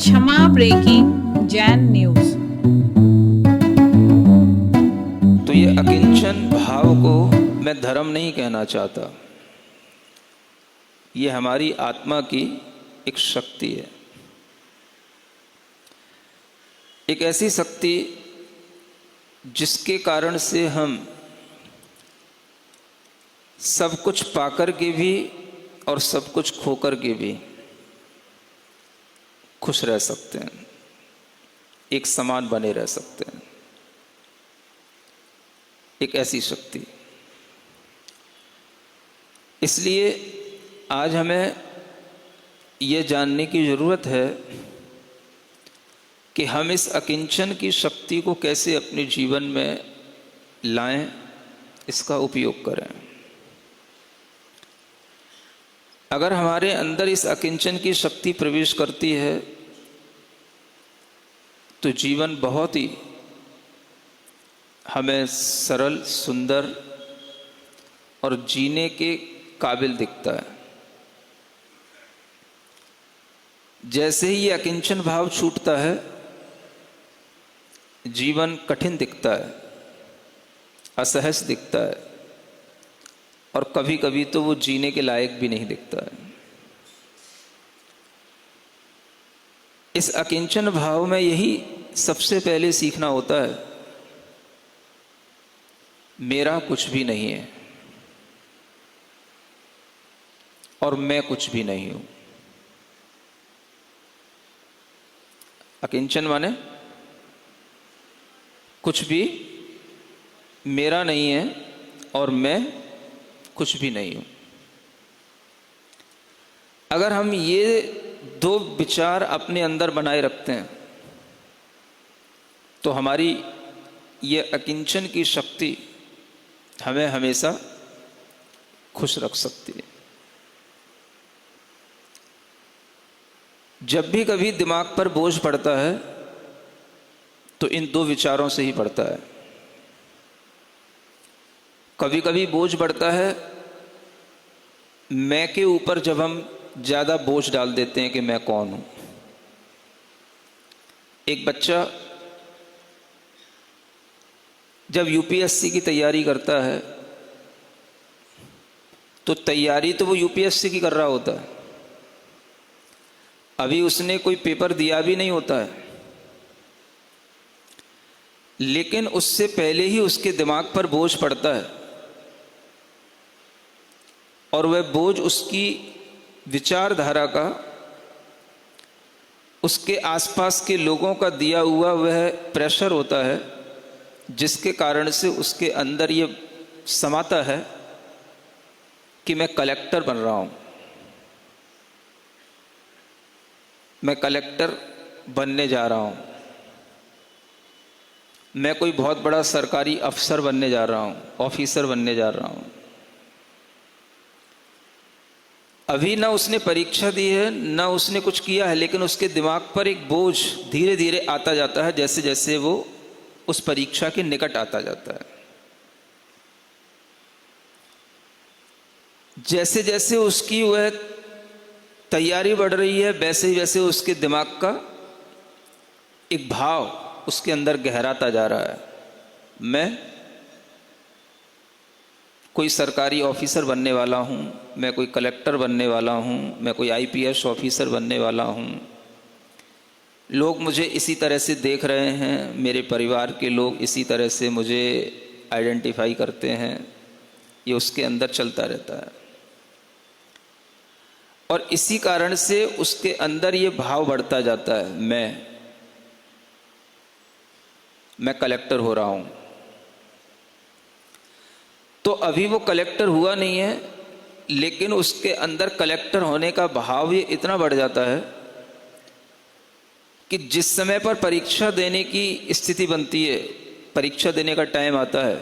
क्षमा breaking Jain news. तो ये अकिंचन भाव को मैं धर्म नहीं कहना चाहता, ये हमारी आत्मा की एक शक्ति है, एक ऐसी शक्ति जिसके कारण से हम सब कुछ पाकर के भी और सब कुछ खोकर के भी खुश रह सकते हैं, एक समान बने रह सकते हैं। एक ऐसी शक्ति, इसलिए आज हमें ये जानने की ज़रूरत है कि हम इस अकिंचन की शक्ति को कैसे अपने जीवन में लाएं, इसका उपयोग करें। अगर हमारे अंदर इस अकिंचन की शक्ति प्रवेश करती है तो जीवन बहुत ही हमें सरल, सुंदर और जीने के काबिल दिखता है। जैसे ही ये अकिंचन भाव छूटता है, जीवन कठिन दिखता है, असहज दिखता है और कभी कभी तो वो जीने के लायक भी नहीं दिखता है। इस अकिंचन भाव में यही सबसे पहले सीखना होता है, मेरा कुछ भी नहीं है और मैं कुछ भी नहीं हूं। अकिंचन माने कुछ भी मेरा नहीं है और मैं कुछ भी नहीं हूं। अगर हम ये दो विचार अपने अंदर बनाए रखते हैं तो हमारी ये अकिंचन की शक्ति हमें हमेशा खुश रख सकती है। जब भी कभी दिमाग पर बोझ पड़ता है तो इन दो विचारों से ही पड़ता है। कभी कभी बोझ पड़ता है मैं के ऊपर, जब हम ज़्यादा बोझ डाल देते हैं कि मैं कौन हूं। एक बच्चा जब यूपीएससी की तैयारी करता है तो तैयारी तो वो यूपीएससी की कर रहा होता है, अभी उसने कोई पेपर दिया भी नहीं होता है, लेकिन उससे पहले ही उसके दिमाग पर बोझ पड़ता है और वह बोझ उसकी विचारधारा का, उसके आसपास के लोगों का दिया हुआ वह प्रेशर होता है, जिसके कारण से उसके अंदर ये समाता है कि मैं कलेक्टर बन रहा हूं, मैं कलेक्टर बनने जा रहा हूं, मैं कोई बहुत बड़ा सरकारी अफसर बनने जा रहा हूं, ऑफिसर बनने जा रहा हूं। अभी ना उसने परीक्षा दी है, ना उसने कुछ किया है, लेकिन उसके दिमाग पर एक बोझ धीरे धीरे आता जाता है, जैसे जैसे वो उस परीक्षा के निकट आता जाता है। जैसे जैसे उसकी वह तैयारी बढ़ रही है, वैसे ही वैसे उसके दिमाग का एक भाव उसके अंदर गहराता जा रहा है, मैं कोई सरकारी ऑफिसर बनने वाला हूं, मैं कोई कलेक्टर बनने वाला हूं, मैं कोई आईपीएस ऑफिसर बनने वाला हूं, लोग मुझे इसी तरह से देख रहे हैं, मेरे परिवार के लोग इसी तरह से मुझे आइडेंटिफाई करते हैं। ये उसके अंदर चलता रहता है और इसी कारण से उसके अंदर ये भाव बढ़ता जाता है, मैं कलेक्टर हो रहा हूं। तो अभी वो कलेक्टर हुआ नहीं है, लेकिन उसके अंदर कलेक्टर होने का भाव ये इतना बढ़ जाता है कि जिस समय पर परीक्षा देने की स्थिति बनती है, परीक्षा देने का टाइम आता है,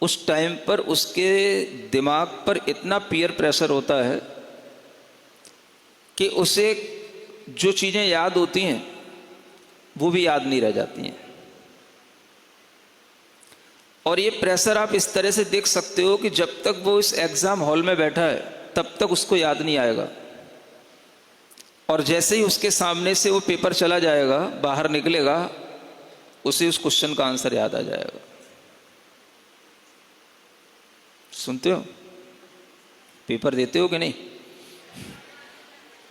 उस टाइम पर उसके दिमाग पर इतना पीयर प्रेशर होता है कि उसे जो चीज़ें याद होती हैं वो भी याद नहीं रह जाती हैं। और ये प्रेशर आप इस तरह से देख सकते हो कि जब तक वो इस एग्ज़ाम हॉल में बैठा है तब तक उसको याद नहीं आएगा, और जैसे ही उसके सामने से वो पेपर चला जाएगा, बाहर निकलेगा, उसे उस क्वेश्चन का आंसर याद आ जाएगा। सुनते हो? पेपर देते हो कि नहीं?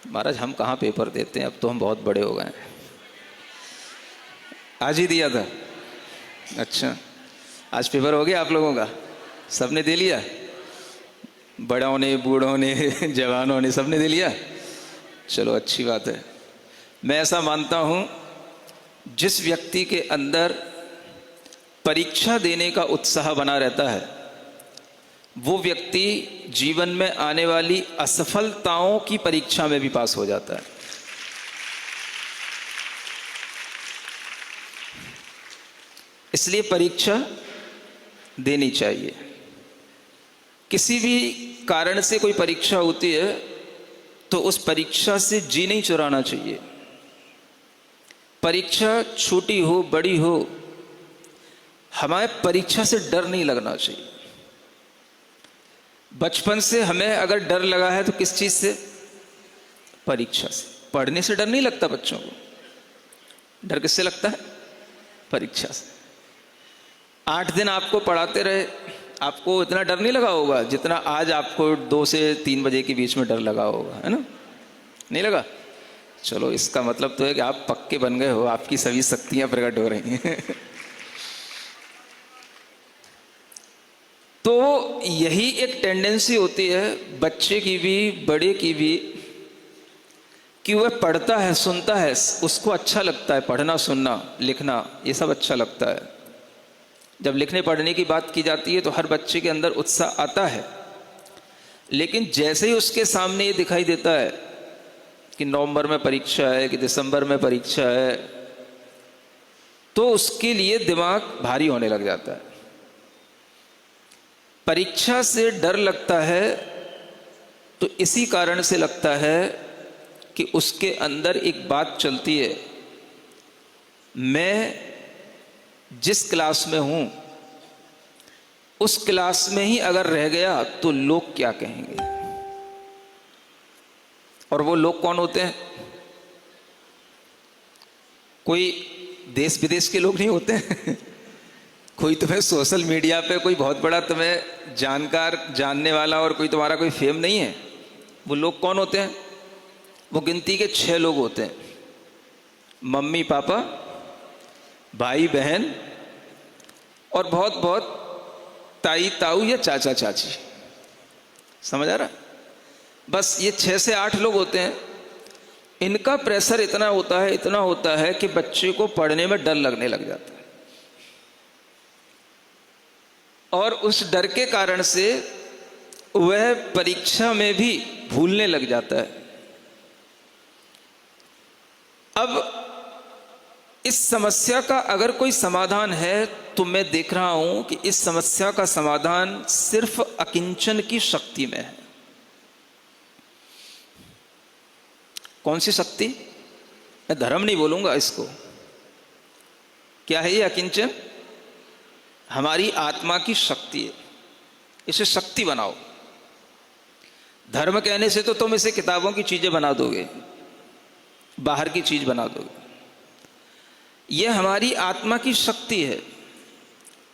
महाराज हम कहाँ पेपर देते हैं, अब तो हम बहुत बड़े हो गए हैं। आज ही दिया था? अच्छा, आज पेपर हो गया आप लोगों का? सबने दे लिया? बड़ों ने, बूढ़ों ने, जवानों ने, सबने दे लिया? चलो अच्छी बात है। मैं ऐसा मानता हूं, जिस व्यक्ति के अंदर परीक्षा देने का उत्साह बना रहता है, वो व्यक्ति जीवन में आने वाली असफलताओं की परीक्षा में भी पास हो जाता है। इसलिए परीक्षा देनी चाहिए। किसी भी कारण से कोई परीक्षा होती है तो उस परीक्षा से जी नहीं चुराना चाहिए। परीक्षा छोटी हो बड़ी हो, हमें परीक्षा से डर नहीं लगना चाहिए। बचपन से हमें अगर डर लगा है तो किस चीज से? परीक्षा से। पढ़ने से डर नहीं लगता बच्चों को। डर किससे लगता है? परीक्षा से। 8 दिन आपको पढ़ाते रहे, आपको इतना डर नहीं लगा होगा जितना आज आपको 2 से 3 बजे के बीच में डर लगा होगा, है ना? नहीं लगा? चलो, इसका मतलब तो है कि आप पक्के बन गए हो, आपकी सभी शक्तियां प्रकट हो रही हैं। तो यही एक टेंडेंसी होती है बच्चे की भी, बड़े की भी, कि वह पढ़ता है, सुनता है, उसको अच्छा लगता है पढ़ना, सुनना, लिखना, ये सब अच्छा लगता है। जब लिखने पढ़ने की बात की जाती है तो हर बच्चे के अंदर उत्साह आता है। लेकिन जैसे ही उसके सामने ये दिखाई देता है कि नवंबर में परीक्षा है, कि दिसंबर में परीक्षा है, तो उसके लिए दिमाग भारी होने लग जाता है। परीक्षा से डर लगता है तो इसी कारण से लगता है कि उसके अंदर एक बात चलती है, मैं जिस क्लास में हूं उस क्लास में ही अगर रह गया तो लोग क्या कहेंगे। और वो लोग कौन होते हैं? कोई देश विदेश के लोग नहीं होते हैं। कोई तुम्हें सोशल मीडिया पे कोई बहुत बड़ा तुम्हें जानकार, जानने वाला और कोई तुम्हारा कोई फेम नहीं है। वो लोग कौन होते हैं? वो गिनती के 6 लोग होते हैं। मम्मी पापा, भाई बहन, और बहुत बहुत ताई ताऊ या चाचा चाची। समझ आ रहा? बस ये 6 से 8 लोग होते हैं। इनका प्रेशर इतना होता है कि बच्चे को पढ़ने में डर लगने लग जाता है, और उस डर के कारण से वह परीक्षा में भी भूलने लग जाता है। अब इस समस्या का अगर कोई समाधान है तो मैं देख रहा हूं कि इस समस्या का समाधान सिर्फ अकिंचन की शक्ति में है। कौन सी शक्ति? मैं धर्म नहीं बोलूंगा इसको। क्या है ये अकिंचन? हमारी आत्मा की शक्ति है। इसे शक्ति बनाओ। धर्म कहने से तो तुम इसे किताबों की चीजें बना दोगे, बाहर की चीज बना दोगे। यह हमारी आत्मा की शक्ति है।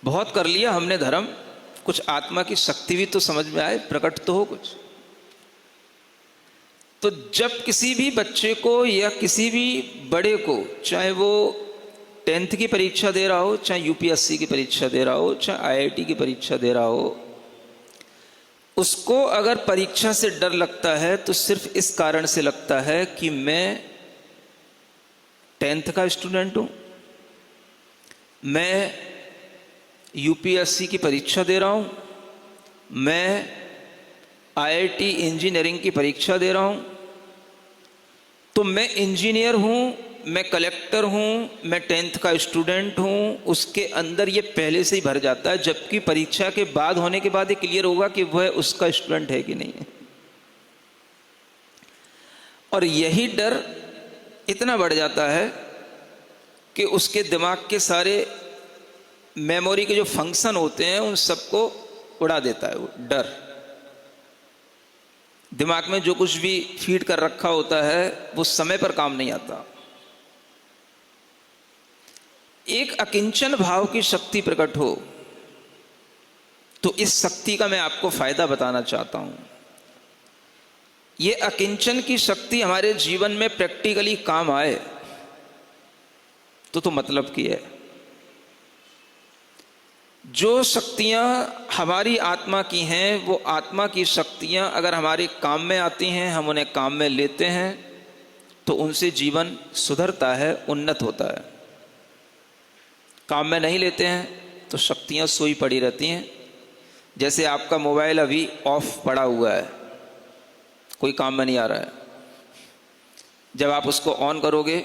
बहुत कर लिया हमने धर्म, कुछ आत्मा की शक्ति भी तो समझ में आए, प्रकट तो हो कुछ। तो जब किसी भी बच्चे को या किसी भी बड़े को, चाहे वो 10th की परीक्षा दे रहा हो, चाहे यूपीएससी की परीक्षा दे रहा हो, चाहे आईआईटी की परीक्षा दे रहा हो, उसको अगर परीक्षा से डर लगता है तो सिर्फ इस कारण से लगता है कि मैं 10th का स्टूडेंट हूं, मैं यूपीएससी की परीक्षा दे रहा हूं, मैं आईआईटी इंजीनियरिंग की परीक्षा दे रहा हूं, तो मैं इंजीनियर हूं, मैं कलेक्टर हूं, मैं 10th का स्टूडेंट हूं। उसके अंदर ये पहले से ही भर जाता है, जबकि परीक्षा के बाद होने के बाद ये क्लियर होगा कि वह उसका स्टूडेंट है कि नहीं है। और यही डर इतना बढ़ जाता है कि उसके दिमाग के सारे मेमोरी के जो फंक्शन होते हैं उन सबको उड़ा देता है वो डर। दिमाग में जो कुछ भी फीड कर रखा होता है वो समय पर काम नहीं आता। एक अकिंचन भाव की शक्ति प्रकट हो तो इस शक्ति का मैं आपको फायदा बताना चाहता हूं। ये अकिंचन की शक्ति हमारे जीवन में प्रैक्टिकली काम आए तो मतलब की है। जो शक्तियां हमारी आत्मा की हैं वो आत्मा की शक्तियां अगर हमारे काम में आती हैं, हम उन्हें काम में लेते हैं तो उनसे जीवन सुधरता है, उन्नत होता है। काम में नहीं लेते हैं तो शक्तियां सोई पड़ी रहती हैं। जैसे आपका मोबाइल अभी ऑफ पड़ा हुआ है, कोई काम में नहीं आ रहा है। जब आप उसको ऑन करोगे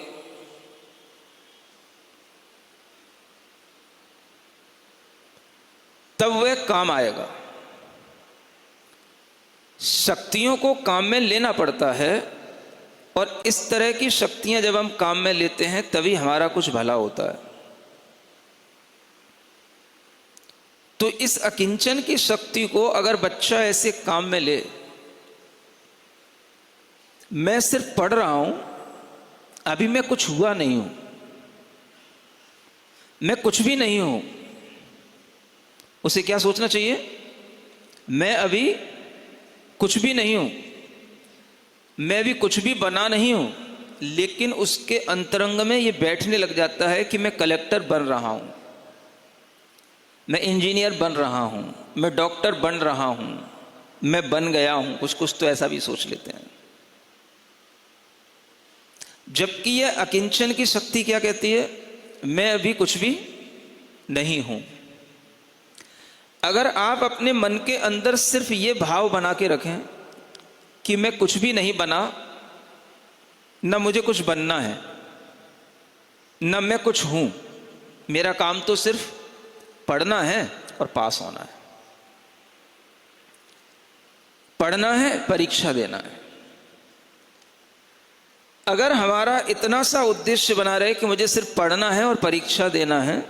तब वह काम आएगा। शक्तियों को काम में लेना पड़ता है और इस तरह की शक्तियां जब हम काम में लेते हैं तभी हमारा कुछ भला होता है। तो इस अकिंचन की शक्ति को अगर बच्चा ऐसे काम में ले, मैं सिर्फ पढ़ रहा हूं, अभी मैं कुछ हुआ नहीं हूं, मैं कुछ भी नहीं हूं, उसे क्या सोचना चाहिए? मैं अभी कुछ भी नहीं हूं, मैं भी कुछ भी बना नहीं हूं, लेकिन उसके अंतरंग में ये बैठने लग जाता है कि मैं कलेक्टर बन रहा हूं, मैं इंजीनियर बन रहा हूं, मैं डॉक्टर बन रहा हूं, मैं बन गया हूं। कुछ कुछ तो ऐसा भी सोच लेते हैं। जबकि यह अकिंचन की शक्ति क्या कहती है? मैं अभी कुछ भी नहीं हूं। अगर आप अपने मन के अंदर सिर्फ ये भाव बना के रखें कि मैं कुछ भी नहीं बना, न मुझे कुछ बनना है, न मैं कुछ हूं, मेरा काम तो सिर्फ पढ़ना है और पास होना है, पढ़ना है, परीक्षा देना है। अगर हमारा इतना सा उद्देश्य बना रहे कि मुझे सिर्फ पढ़ना है और परीक्षा देना है,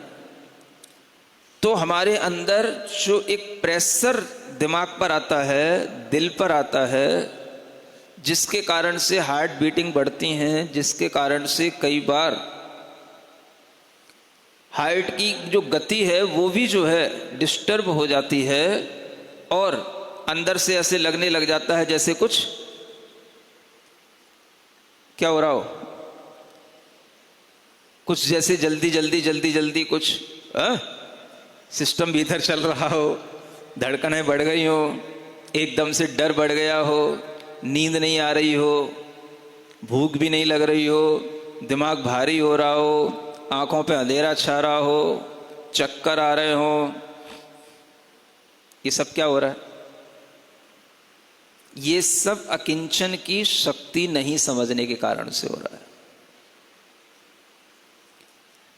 तो हमारे अंदर जो एक प्रेशर दिमाग पर आता है, दिल पर आता है, जिसके कारण से हार्ट बीटिंग बढ़ती हैं, जिसके कारण से कई बार हार्ट की जो गति है वो भी जो है डिस्टर्ब हो जाती है और अंदर से ऐसे लगने लग जाता है जैसे कुछ क्या हो रहा हो, कुछ जैसे जल्दी जल्दी जल्दी जल्दी कुछ सिस्टम भीतर चल रहा हो, धड़कनें बढ़ गई हो, एकदम से डर बढ़ गया हो, नींद नहीं आ रही हो, भूख भी नहीं लग रही हो, दिमाग भारी हो रहा हो, आंखों पे अंधेरा छा रहा हो, चक्कर आ रहे हो। ये सब क्या हो रहा है? ये सब अकिंचन की शक्ति नहीं समझने के कारण से हो रहा है।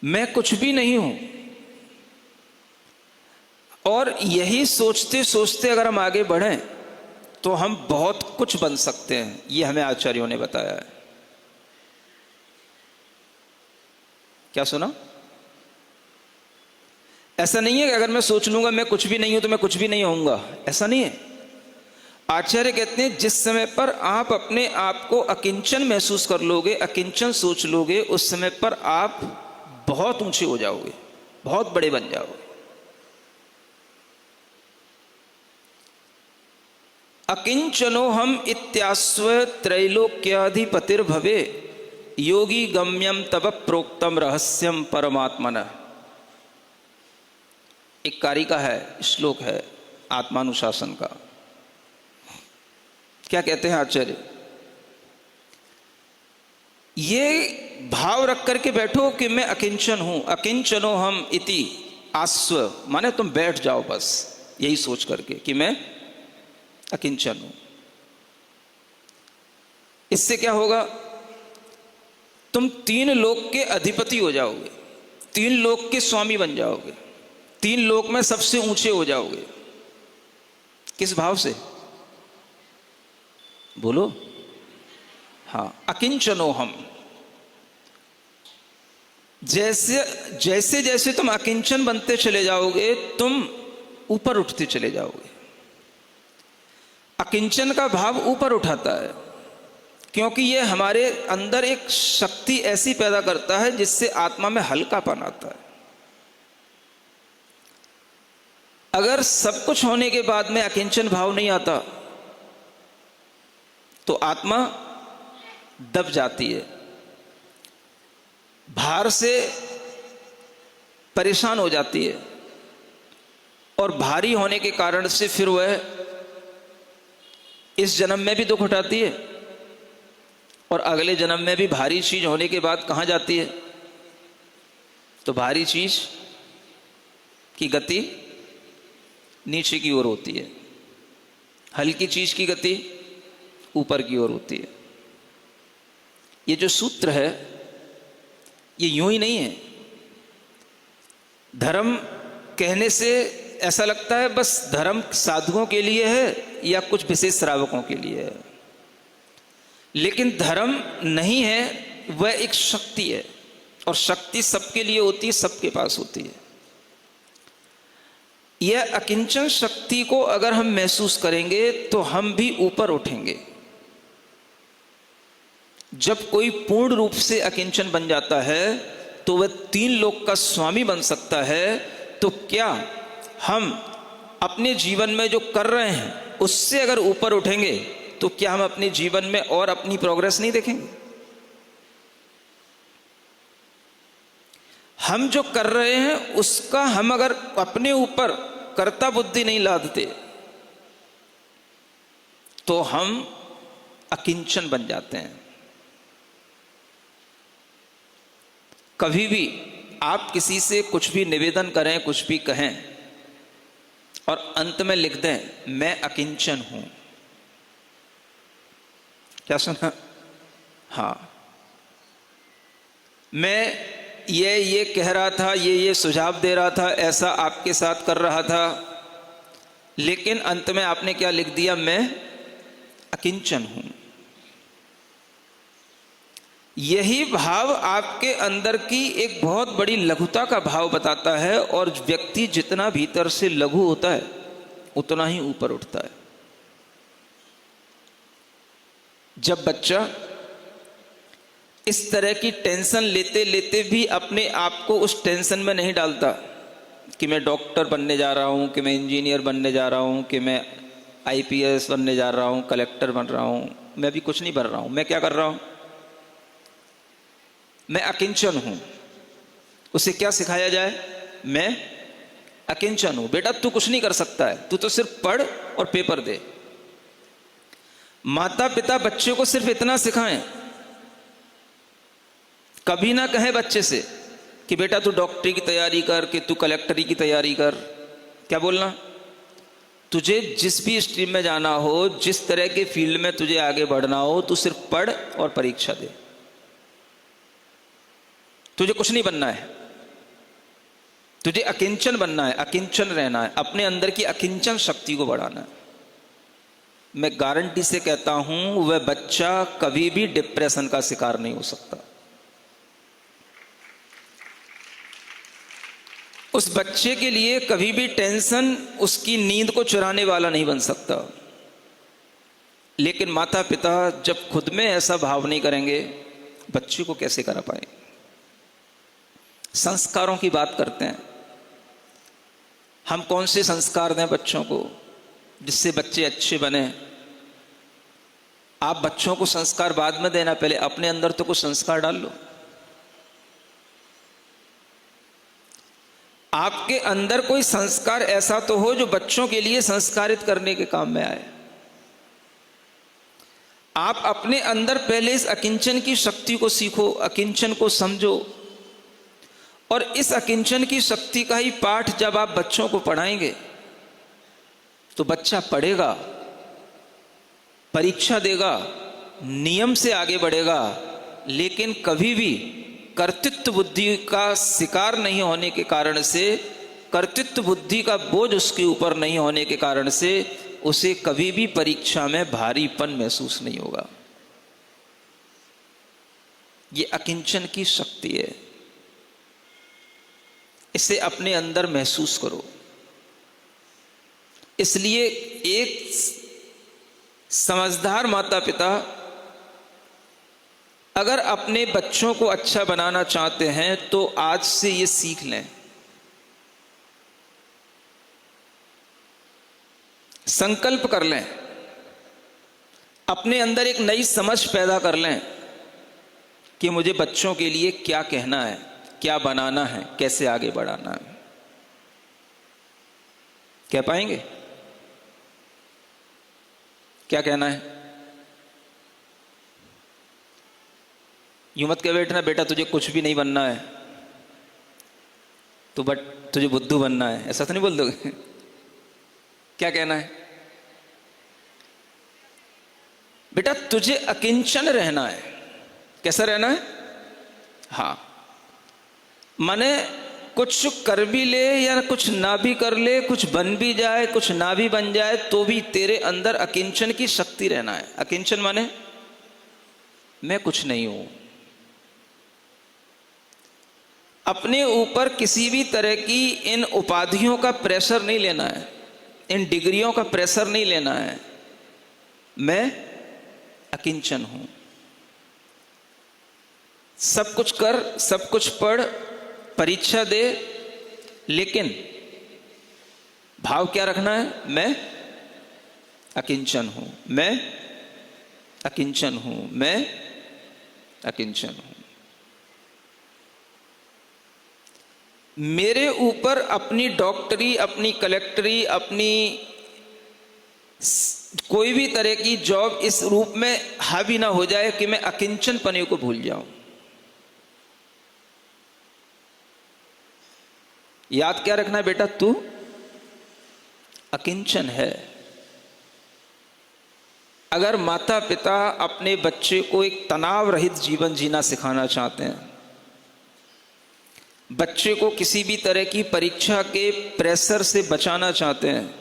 मैं कुछ भी नहीं हूं, और यही सोचते सोचते अगर हम आगे बढ़ें तो हम बहुत कुछ बन सकते हैं। ये हमें आचार्यों ने बताया है। क्या सुना? ऐसा नहीं है कि अगर मैं सोच लूंगा मैं कुछ भी नहीं हूं तो मैं कुछ भी नहीं होऊंगा, ऐसा नहीं है। आचार्य कहते हैं जिस समय पर आप अपने आप को अकिंचन महसूस कर लोगे, अकिंचन सोच लोगे, उस समय पर आप बहुत ऊंचे हो जाओगे, बहुत बड़े बन जाओगे। अकिंचनो हम इत्यास्व त्रैलोक्याधिपतिर्भवे योगी गम्यम तब प्रोक्तम रहस्यम परमात्मन। एक कारिका है, श्लोक है आत्मानुशासन का। क्या कहते हैं आचार्य? ये भाव रख करके बैठो कि मैं अकिंचन हूं। अकिंचनो हम इति आस्व, माने तुम बैठ जाओ बस यही सोच करके कि मैं अकिंचन हूं। इससे क्या होगा? तुम 3 लोक के अधिपति हो जाओगे, 3 लोक के स्वामी बन जाओगे, 3 लोक में सबसे ऊंचे हो जाओगे। किस भाव से? बोलो। हाँ, अकिंचनो हम। जैसे जैसे जैसे तुम अकिंचन बनते चले जाओगे तुम ऊपर उठते चले जाओगे। अकिंचन का भाव ऊपर उठाता है, क्योंकि ये हमारे अंदर एक शक्ति ऐसी पैदा करता है जिससे आत्मा में हल्कापन आता है। अगर सब कुछ होने के बाद में अकिंचन भाव नहीं आता तो आत्मा दब जाती है, भार से परेशान हो जाती है, और भारी होने के कारण से फिर वह इस जन्म में भी दुख उठाती है और अगले जन्म में भी भारी चीज होने के बाद कहाँ जाती है? तो भारी चीज की गति नीचे की ओर होती है, हल्की चीज की गति ऊपर की ओर होती है। ये जो सूत्र है ये यूं ही नहीं है। धर्म कहने से ऐसा लगता है बस धर्म साधुओं के लिए है या कुछ विशेष श्रावकों के लिए है, लेकिन धर्म नहीं है, वह एक शक्ति है, और शक्ति सबके लिए होती है, सबके पास होती है। यह अकिंचन शक्ति को अगर हम महसूस करेंगे तो हम भी ऊपर उठेंगे। जब कोई पूर्ण रूप से अकिंचन बन जाता है तो वह 3 लोक का स्वामी बन सकता है। तो क्या हम अपने जीवन में जो कर रहे हैं उससे अगर ऊपर उठेंगे तो क्या हम अपने जीवन में और अपनी प्रोग्रेस नहीं देखेंगे? हम जो कर रहे हैं उसका हम अगर अपने ऊपर कर्ता बुद्धि नहीं लादते तो हम अकिंचन बन जाते हैं। कभी भी आप किसी से कुछ भी निवेदन करें, कुछ भी कहें और अंत में लिख दें मैं अकिंचन हूं, क्या सुना? हाँ, मैं ये कह रहा था, ये सुझाव दे रहा था, ऐसा आपके साथ कर रहा था, लेकिन अंत में आपने क्या लिख दिया? मैं अकिंचन हूं। यही भाव आपके अंदर की एक बहुत बड़ी लघुता का भाव बताता है, और व्यक्ति जितना भीतर से लघु होता है उतना ही ऊपर उठता है। जब बच्चा इस तरह की टेंशन लेते लेते भी अपने आप को उस टेंशन में नहीं डालता कि मैं डॉक्टर बनने जा रहा हूं, कि मैं इंजीनियर बनने जा रहा हूं, कि मैं IPS बनने जा रहा हूं, कलेक्टर बन रहा हूं, मैं भी कुछ नहीं बन रहा हूं, मैं क्या कर रहा हूं? मैं अकिंचन हूं। उसे क्या सिखाया जाए? मैं अकिंचन हूं। बेटा तू कुछ नहीं कर सकता है, तू तो सिर्फ पढ़ और पेपर दे। माता पिता बच्चे को सिर्फ इतना सिखाएं, कभी ना कहे बच्चे से कि बेटा तू डॉक्टरी की तैयारी कर, कि तू कलेक्टरी की तैयारी कर। क्या बोलना? तुझे जिस भी स्ट्रीम में जाना हो, जिस तरह के फील्ड में तुझे आगे बढ़ना हो, तू सिर्फ पढ़ और परीक्षा दे। तुझे कुछ नहीं बनना है, तुझे अकिंचन बनना है, अकिंचन रहना है, अपने अंदर की अकिंचन शक्ति को बढ़ाना है। मैं गारंटी से कहता हूं वह बच्चा कभी भी डिप्रेशन का शिकार नहीं हो सकता। उस बच्चे के लिए कभी भी टेंशन उसकी नींद को चुराने वाला नहीं बन सकता। लेकिन माता पिता जब खुद में ऐसा भाव नहीं करेंगे, बच्चे को कैसे करा पाएंगे? संस्कारों की बात करते हैं, हम कौन से संस्कार दें बच्चों को जिससे बच्चे अच्छे बने? आप बच्चों को संस्कार बाद में देना, पहले अपने अंदर तो कुछ संस्कार डाल लो। आपके अंदर कोई संस्कार ऐसा तो हो जो बच्चों के लिए संस्कारित करने के काम में आए। आप अपने अंदर पहले इस अकिंचन की शक्ति को सीखो, अकिंचन को समझो, और इस अकिंचन की शक्ति का ही पाठ जब आप बच्चों को पढ़ाएंगे तो बच्चा पढ़ेगा, परीक्षा देगा, नियम से आगे बढ़ेगा, लेकिन कभी भी कर्तृत्व बुद्धि का शिकार नहीं होने के कारण से, कर्तृत्व बुद्धि का बोझ उसके ऊपर नहीं होने के कारण से उसे कभी भी परीक्षा में भारीपन महसूस नहीं होगा। ये अकिंचन की शक्ति है, इसे अपने अंदर महसूस करो। इसलिए एक समझदार माता पिता अगर अपने बच्चों को अच्छा बनाना चाहते हैं तो आज से ये सीख लें, संकल्प कर लें, अपने अंदर एक नई समझ पैदा कर लें कि मुझे बच्चों के लिए क्या कहना है, क्या बनाना है, कैसे आगे बढ़ाना है। कह पाएंगे? क्या कहना है? यूं मत कह बैठना बेटा तुझे कुछ भी नहीं बनना है, तो बट तुझे बुद्धू बनना है, ऐसा तो नहीं बोल दोगे? क्या कहना है? बेटा तुझे अकिंचन रहना है। कैसा रहना है? हाँ, माने कुछ कर भी ले या कुछ ना भी कर ले, कुछ बन भी जाए कुछ ना भी बन जाए, तो भी तेरे अंदर अकिंचन की शक्ति रहना है। अकिंचन माने मैं कुछ नहीं हूं। अपने ऊपर किसी भी तरह की इन उपाधियों का प्रेशर नहीं लेना है, इन डिग्रियों का प्रेशर नहीं लेना है। मैं अकिंचन हूं। सब कुछ कर, सब कुछ पढ़, परीक्षा दे, लेकिन भाव क्या रखना है? मैं अकिंचन हूं, मैं अकिंचन हूं, मैं अकिंचन हूं। मेरे ऊपर अपनी डॉक्टरी, अपनी कलेक्टरी, अपनी कोई भी तरह की जॉब इस रूप में हावी ना हो जाए कि मैं अकिंचन पने को भूल जाऊं। याद क्या रखना है बेटा? तू अकिंचन है। अगर माता पिता अपने बच्चे को एक तनाव रहित जीवन जीना सिखाना चाहते हैं, बच्चे को किसी भी तरह की परीक्षा के प्रेशर से बचाना चाहते हैं,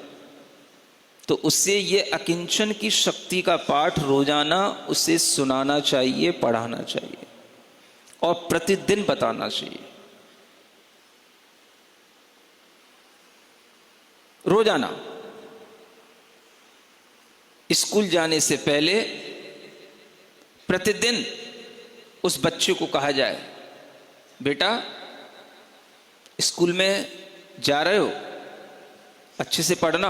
तो उससे ये अकिंचन की शक्ति का पाठ रोजाना उसे सुनाना चाहिए, पढ़ाना चाहिए और प्रतिदिन बताना चाहिए। रोजाना स्कूल जाने से पहले प्रतिदिन उस बच्चे को कहा जाए, बेटा स्कूल में जा रहे हो, अच्छे से पढ़ना,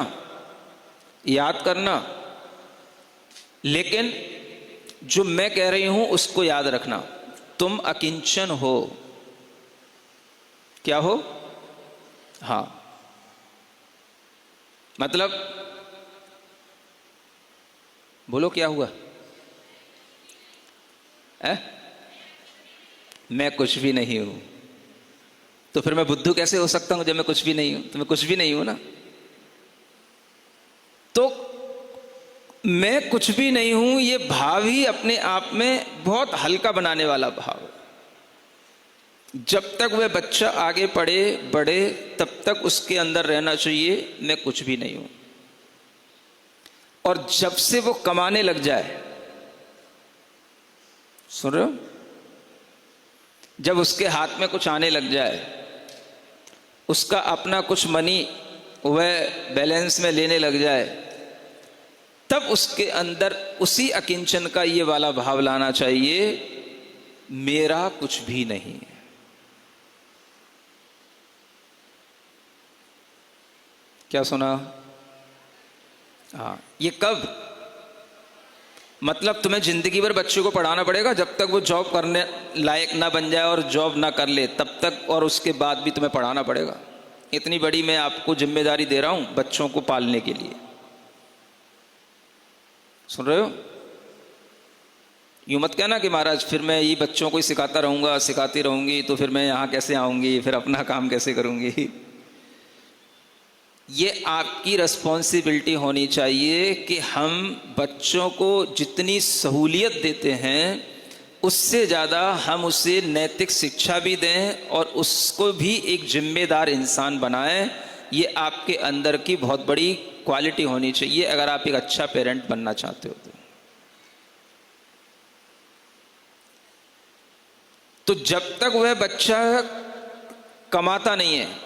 याद करना, लेकिन जो मैं कह रही हूं उसको याद रखना। तुम अकिंचन हो। क्या हो? हां, मतलब बोलो क्या हुआ? मैं कुछ भी नहीं हूं। तो फिर मैं बुद्धू कैसे हो सकता हूं जब मैं कुछ भी नहीं हूं? तो मैं कुछ भी नहीं हूं ना। तो मैं कुछ भी नहीं हूं, ये भाव ही अपने आप में बहुत हल्का बनाने वाला भाव है। जब तक वह बच्चा आगे पढ़े बढ़े तब तक उसके अंदर रहना चाहिए मैं कुछ भी नहीं हूं। और जब से वो कमाने लग जाए, सुन रहे हो, जब उसके हाथ में कुछ आने लग जाए, उसका अपना कुछ मनी वह बैलेंस में लेने लग जाए, तब उसके अंदर उसी अकिंचन का ये वाला भाव लाना चाहिए, मेरा कुछ भी नहीं है। क्या सुना? हाँ, ये कब? मतलब तुम्हें जिंदगी भर बच्चे को पढ़ाना पड़ेगा जब तक वो जॉब करने लायक ना बन जाए और जॉब ना कर ले तब तक, और उसके बाद भी तुम्हें पढ़ाना पड़ेगा। इतनी बड़ी मैं आपको जिम्मेदारी दे रहा हूं बच्चों को पालने के लिए। सुन रहे हो? यूं मत कहना कि महाराज फिर मैं ये बच्चों को ही सिखाता रहूंगा, सिखाती रहूंगी, तो फिर मैं यहां कैसे आऊंगी, फिर अपना काम कैसे करूंगी। ये आपकी रिस्पॉन्सिबिलिटी होनी चाहिए कि हम बच्चों को जितनी सहूलियत देते हैं उससे ज़्यादा हम उसे नैतिक शिक्षा भी दें और उसको भी एक जिम्मेदार इंसान बनाएं। ये आपके अंदर की बहुत बड़ी क्वालिटी होनी चाहिए अगर आप एक अच्छा पेरेंट बनना चाहते हो। तो जब तक वह बच्चा कमाता नहीं है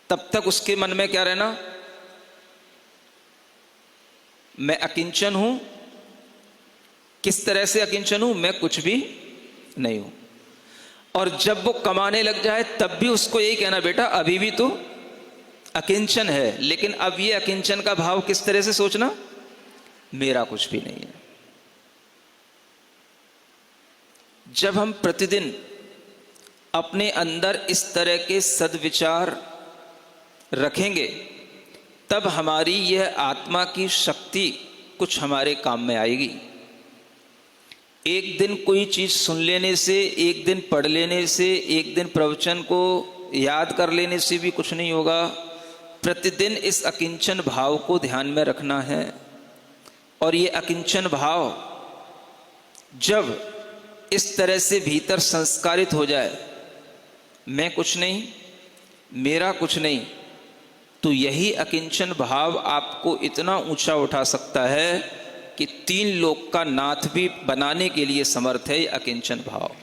तब तक उसके मन में क्या रहना? मैं अकिंचन हूं। किस तरह से अकिंचन हूं? मैं कुछ भी नहीं हूं। और जब वो कमाने लग जाए तब भी उसको यही कहना, बेटा अभी भी तो अकिंचन है, लेकिन अब ये अकिंचन का भाव किस तरह से सोचना? मेरा कुछ भी नहीं है। जब हम प्रतिदिन अपने अंदर इस तरह के सद्विचार रखेंगे तब हमारी यह आत्मा की शक्ति कुछ हमारे काम में आएगी। एक दिन कोई चीज सुन लेने से, एक दिन पढ़ लेने से, एक दिन प्रवचन को याद कर लेने से भी कुछ नहीं होगा। प्रतिदिन इस अकिंचन भाव को ध्यान में रखना है। और ये अकिंचन भाव जब इस तरह से भीतर संस्कारित हो जाए, मैं कुछ नहीं, मेरा कुछ नहीं, तो यही अकिंचन भाव आपको इतना ऊंचा उठा सकता है कि 3 लोक का नाथ भी बनाने के लिए समर्थ है। अकिंचन भाव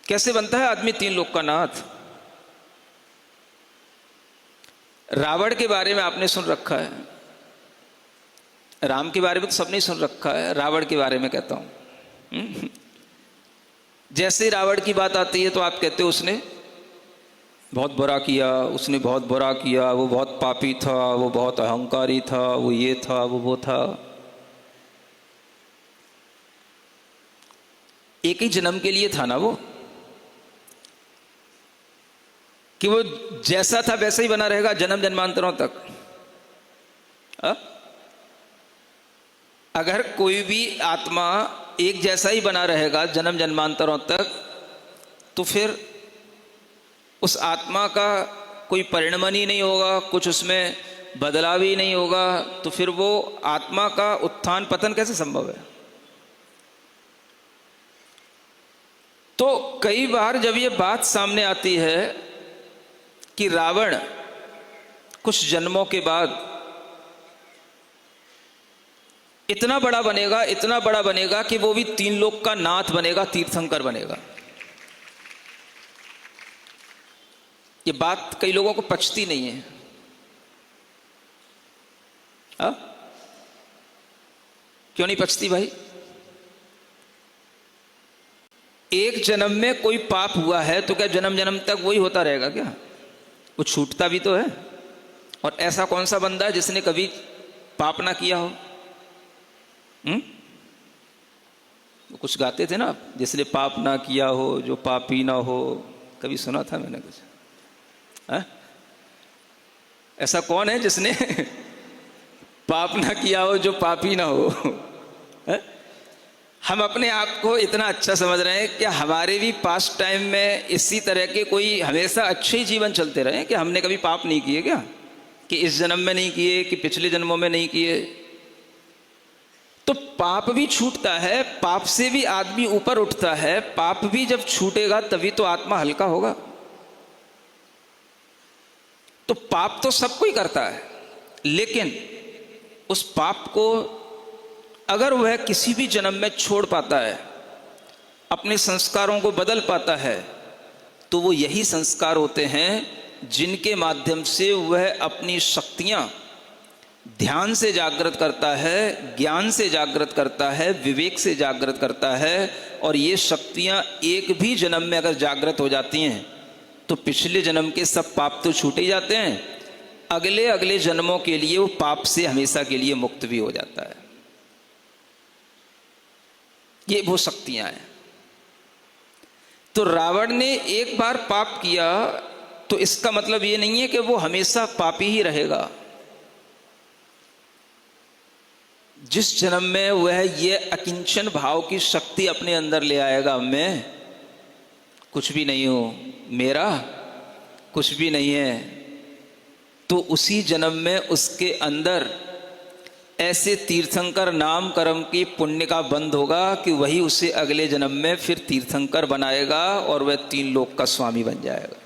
कैसे बनता है आदमी 3 लोक का नाथ? रावण के बारे में आपने सुन रखा है, राम के बारे में तो सबने सुन रखा है, रावण के बारे में कहता हूं। जैसे रावण की बात आती है तो आप कहते हो उसने बहुत बुरा किया, उसने बहुत बुरा किया, वो बहुत पापी था, वो बहुत अहंकारी था, वो ये था, वो था। एक ही जन्म के लिए था ना वो, कि वो जैसा था वैसा ही बना रहेगा जन्म जन्मांतरों तक। अगर कोई भी आत्मा एक जैसा ही बना रहेगा जन्म जन्मांतरों तक, तो फिर उस आत्मा का कोई परिणमन ही नहीं होगा, कुछ उसमें बदलाव ही नहीं होगा, तो फिर वो आत्मा का उत्थान पतन कैसे संभव है? तो कई बार जब ये बात सामने आती है कि रावण कुछ जन्मों के बाद इतना बड़ा बनेगा, इतना बड़ा बनेगा कि वो भी 3 लोक का नाथ बनेगा, तीर्थंकर बनेगा। ये बात कई लोगों को पचती नहीं है। क्यों नहीं पचती भाई? एक जन्म में कोई पाप हुआ है तो क्या जन्म जन्म तक वही होता रहेगा क्या? वो छूटता भी तो है। और ऐसा कौन सा बंदा है जिसने कभी पाप ना किया हो? कुछ गाते थे ना, जिसने पाप ना किया हो, जो पापी ना हो। कभी सुना था मैंने कुछ। ऐसा कौन है जिसने पाप ना किया हो, जो पापी ना हो? हम अपने आप को इतना अच्छा समझ रहे हैं कि हमारे भी पास्ट टाइम में इसी तरह के कोई हमेशा अच्छे ही जीवन चलते रहे, कि हमने कभी पाप नहीं किए क्या? कि इस जन्म में नहीं किए, कि पिछले जन्मों में नहीं किए। तो पाप भी छूटता है, पाप से भी आदमी ऊपर उठता है। पाप भी जब छूटेगा तभी तो आत्मा हल्का होगा। तो पाप तो सब कोई करता है, लेकिन उस पाप को अगर वह किसी भी जन्म में छोड़ पाता है, अपने संस्कारों को बदल पाता है, तो वो यही संस्कार होते हैं जिनके माध्यम से वह अपनी शक्तियां ध्यान से जागृत करता है, ज्ञान से जागृत करता है, विवेक से जागृत करता है। और ये शक्तियां एक भी जन्म में अगर जागृत हो जाती हैं तो पिछले जन्म के सब पाप तो छूटे ही जाते हैं, अगले अगले जन्मों के लिए वो पाप से हमेशा के लिए मुक्त भी हो जाता है। ये वो शक्तियां हैं। तो रावण ने एक बार पाप किया तो इसका मतलब ये नहीं है कि वो हमेशा पापी ही रहेगा। जिस जन्म में वह ये अकिंचन भाव की शक्ति अपने अंदर ले आएगा, मैं कुछ भी नहीं हूं, मेरा कुछ भी नहीं है, तो उसी जन्म में उसके अंदर ऐसे तीर्थंकर नाम कर्म की पुण्य का बंध होगा कि वही उसे अगले जन्म में फिर तीर्थंकर बनाएगा और वह 3 लोक का स्वामी बन जाएगा।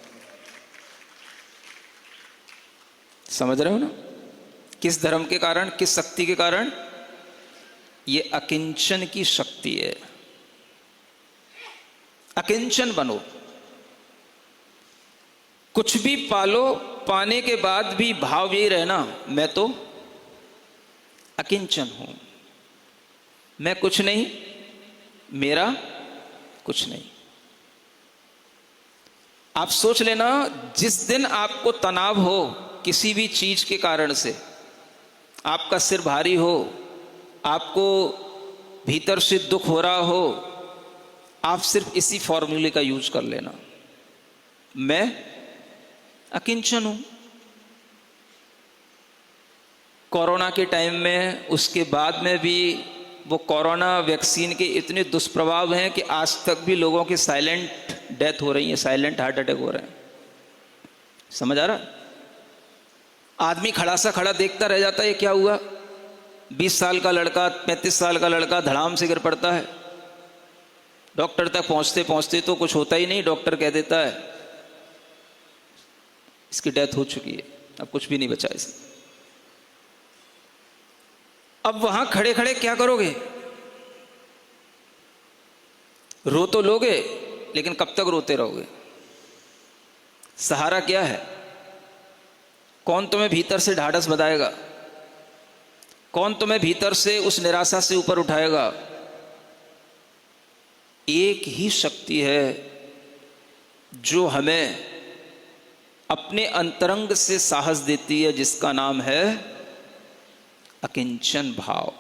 समझ रहे हो ना? किस धर्म के कारण, किस शक्ति के कारण? ये अकिंचन की शक्ति है। अकिंचन बनो। कुछ भी पालो, पाने के बाद भी भाव यही रहना, मैं तो अकिंचन हूं, मैं कुछ नहीं, मेरा कुछ नहीं। आप सोच लेना, जिस दिन आपको तनाव हो किसी भी चीज के कारण से, आपका सिर भारी हो, आपको भीतर से दुख हो रहा हो, आप सिर्फ इसी फॉर्मूले का यूज कर लेना, मैं अकिंचन हूं। कोरोना के टाइम में, उसके बाद में भी वो कोरोना वैक्सीन के इतने दुष्प्रभाव हैं कि आज तक भी लोगों की साइलेंट डेथ हो रही है, साइलेंट हार्ट अटैक हो रहे हैं। समझ आ रहा? आदमी खड़ा सा खड़ा देखता रह जाता है, ये क्या हुआ? 20 साल का लड़का, 35 साल का लड़का धड़ाम से गिर पड़ता है। डॉक्टर तक पहुंचते पहुंचते तो कुछ होता ही नहीं, डॉक्टर कह देता है इसकी डेथ हो चुकी है, अब कुछ भी नहीं बचा इसे। अब वहां खड़े खड़े क्या करोगे? रो तो लोगे, लेकिन कब तक रोते रहोगे? सहारा क्या है? कौन तुम्हें भीतर से ढाढ़स बंधाएगा? कौन तुम्हें भीतर से उस निराशा से ऊपर उठाएगा? एक ही शक्ति है जो हमें अपने अंतरंग से साहस देती है, जिसका नाम है अकिंचन भाव।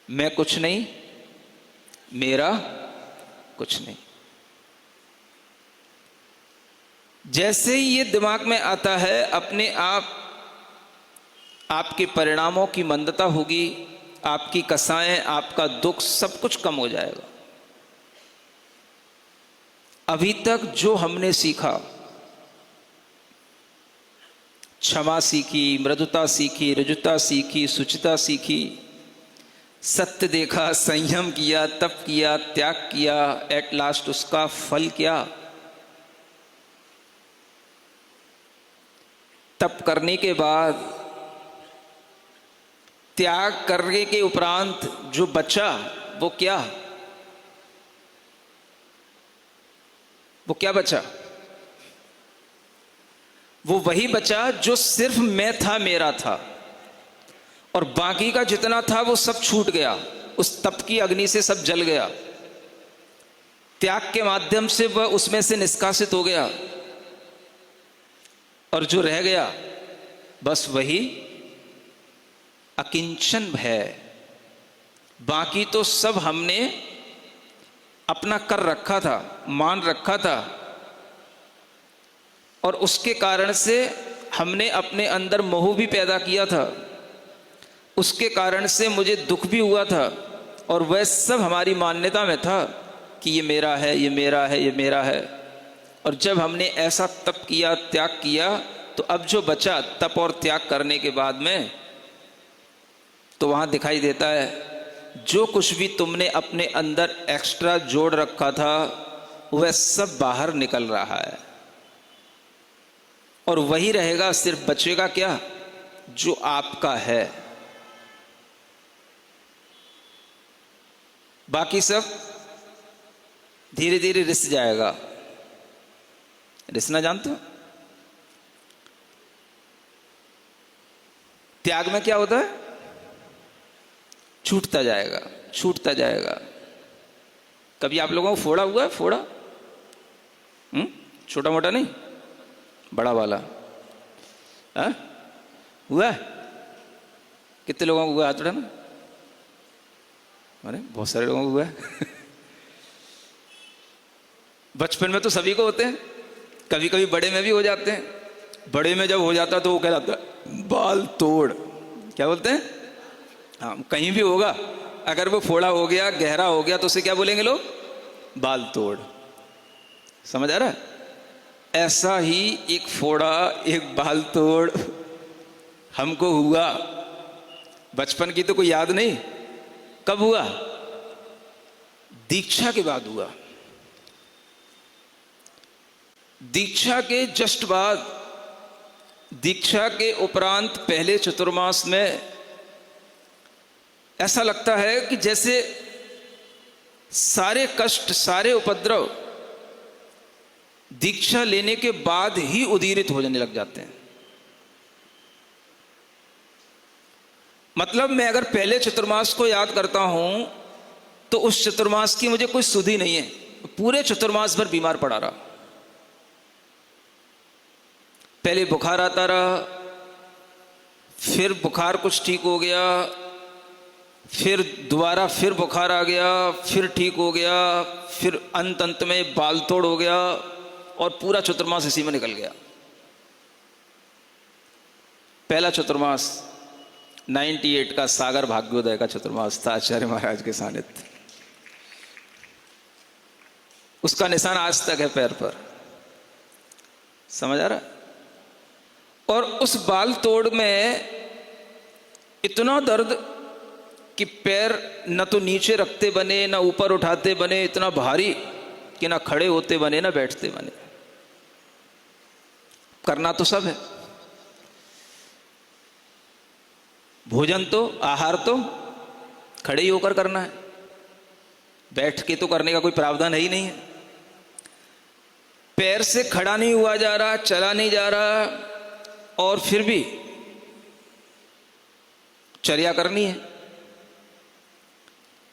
मैं कुछ नहीं, मेरा कुछ नहीं। जैसे ही ये दिमाग में आता है, अपने आप आपके परिणामों की मंदता होगी, आपकी कसाएं, आपका दुख, सब कुछ कम हो जाएगा। अभी तक जो हमने सीखा, क्षमा सीखी, मृदुता सीखी, ऋजुता सीखी, सुचिता सीखी, सत्य देखा, संयम किया, तप किया, त्याग किया, एट लास्ट उसका फल क्या? तप करने के बाद, त्याग करने के उपरांत जो बचा वो क्या? वो क्या बचा? वो वही बचा जो सिर्फ मैं था, मेरा था, और बाकी का जितना था वो सब छूट गया, उस तप की अग्नि से सब जल गया, त्याग के माध्यम से वह उसमें से निष्कासित हो गया, और जो रह गया बस वही अकिंचन है। बाकी तो सब हमने अपना कर रखा था, मान रखा था, और उसके कारण से हमने अपने अंदर मोह भी पैदा किया था, उसके कारण से मुझे दुख भी हुआ था, और वह सब हमारी मान्यता में था कि ये मेरा है, ये मेरा है, ये मेरा है। और जब हमने ऐसा तप किया, त्याग किया, तो अब जो बचा तप और त्याग करने के बाद में, तो वहां दिखाई देता है जो कुछ भी तुमने अपने अंदर एक्स्ट्रा जोड़ रखा था वह सब बाहर निकल रहा है, और वही रहेगा, सिर्फ बचेगा क्या? जो आपका है। बाकी सब धीरे धीरे रिस जाएगा। रिसना जानते हो? त्याग में क्या होता है? छूटता जाएगा, छूटता जाएगा। कभी आप लोगों को फोड़ा हुआ है? फोड़ा छोटा मोटा नहीं, बड़ा वाला हुआ है? कितने लोगों को हुआ? हाथ उठाना। अरे बहुत सारे लोगों को हुआ है। बचपन में तो सभी को होते हैं, कभी कभी बड़े में भी हो जाते हैं। बड़े में जब हो जाता तो वो कहलाता है बाल तोड़। क्या बोलते हैं? हाँ, कहीं भी होगा, अगर वो फोड़ा हो गया, गहरा हो गया, तो उसे क्या बोलेंगे लोग? बाल तोड़। समझ आ रहा है? ऐसा ही एक फोड़ा, एक बाल तोड़ हमको हुआ। बचपन की तो कोई याद नहीं, कब हुआ? दीक्षा के बाद हुआ। दीक्षा के जस्ट बाद, दीक्षा के उपरांत पहले चतुर्मास में ऐसा लगता है कि जैसे सारे कष्ट, सारे उपद्रव दीक्षा लेने के बाद ही उदीरित हो जाने लग जाते हैं। मतलब मैं अगर पहले चतुर्मास को याद करता हूं तो उस चतुर्मास की मुझे कोई सुध ही नहीं है, पूरे चतुर्मास भर बीमार पड़ा रहा। पहले बुखार आता रहा, फिर बुखार कुछ ठीक हो गया, फिर दोबारा फिर बुखार आ गया, फिर ठीक हो गया, फिर अंत में बाल तोड़ हो गया और पूरा चतुर्मास इसी में निकल गया। पहला चतुर्मास 98 का सागर भाग्योदय का चतुर्मास था, आचार्य महाराज के सानिध्य। उसका निशान आज तक है पैर पर, समझ आ रहा। और उस बाल तोड़ में इतना दर्द कि पैर न तो नीचे रखते बने न ऊपर उठाते बने, इतना भारी कि ना खड़े होते बने ना बैठते बने। करना तो सब है, भोजन तो, आहार तो खड़े ही होकर करना है, बैठ के तो करने का कोई प्रावधान है ही नहीं है। पैर से खड़ा नहीं हुआ जा रहा, चला नहीं जा रहा, और फिर भी चर्या करनी है।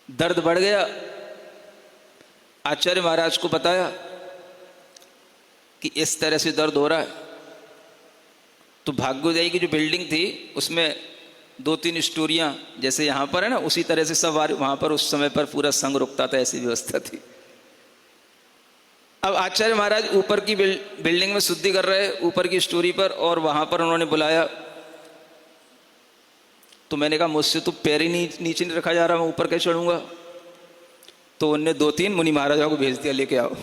दर्द बढ़ गया, आचार्य महाराज को बताया कि इस तरह से दर्द हो रहा है। तो भाग्योदय की जो बिल्डिंग थी उसमें 2-3 स्टोरियां जैसे यहाँ पर है ना, उसी तरह से सब वहाँ पर उस समय पर पूरा संग रुकता था, ऐसी व्यवस्था थी। अब आचार्य महाराज ऊपर की बिल्डिंग में शुद्धि कर रहे, ऊपर की स्टोरी पर, और वहाँ पर उन्होंने बुलाया। तो मैंने कहा मुझसे तो पैर ही नीचे नहीं रखा जा रहा, मैं ऊपर कैसे चढ़ूंगा। तो उनने 2-3 मुनि महाराजा को भेज दिया, लेके आओ।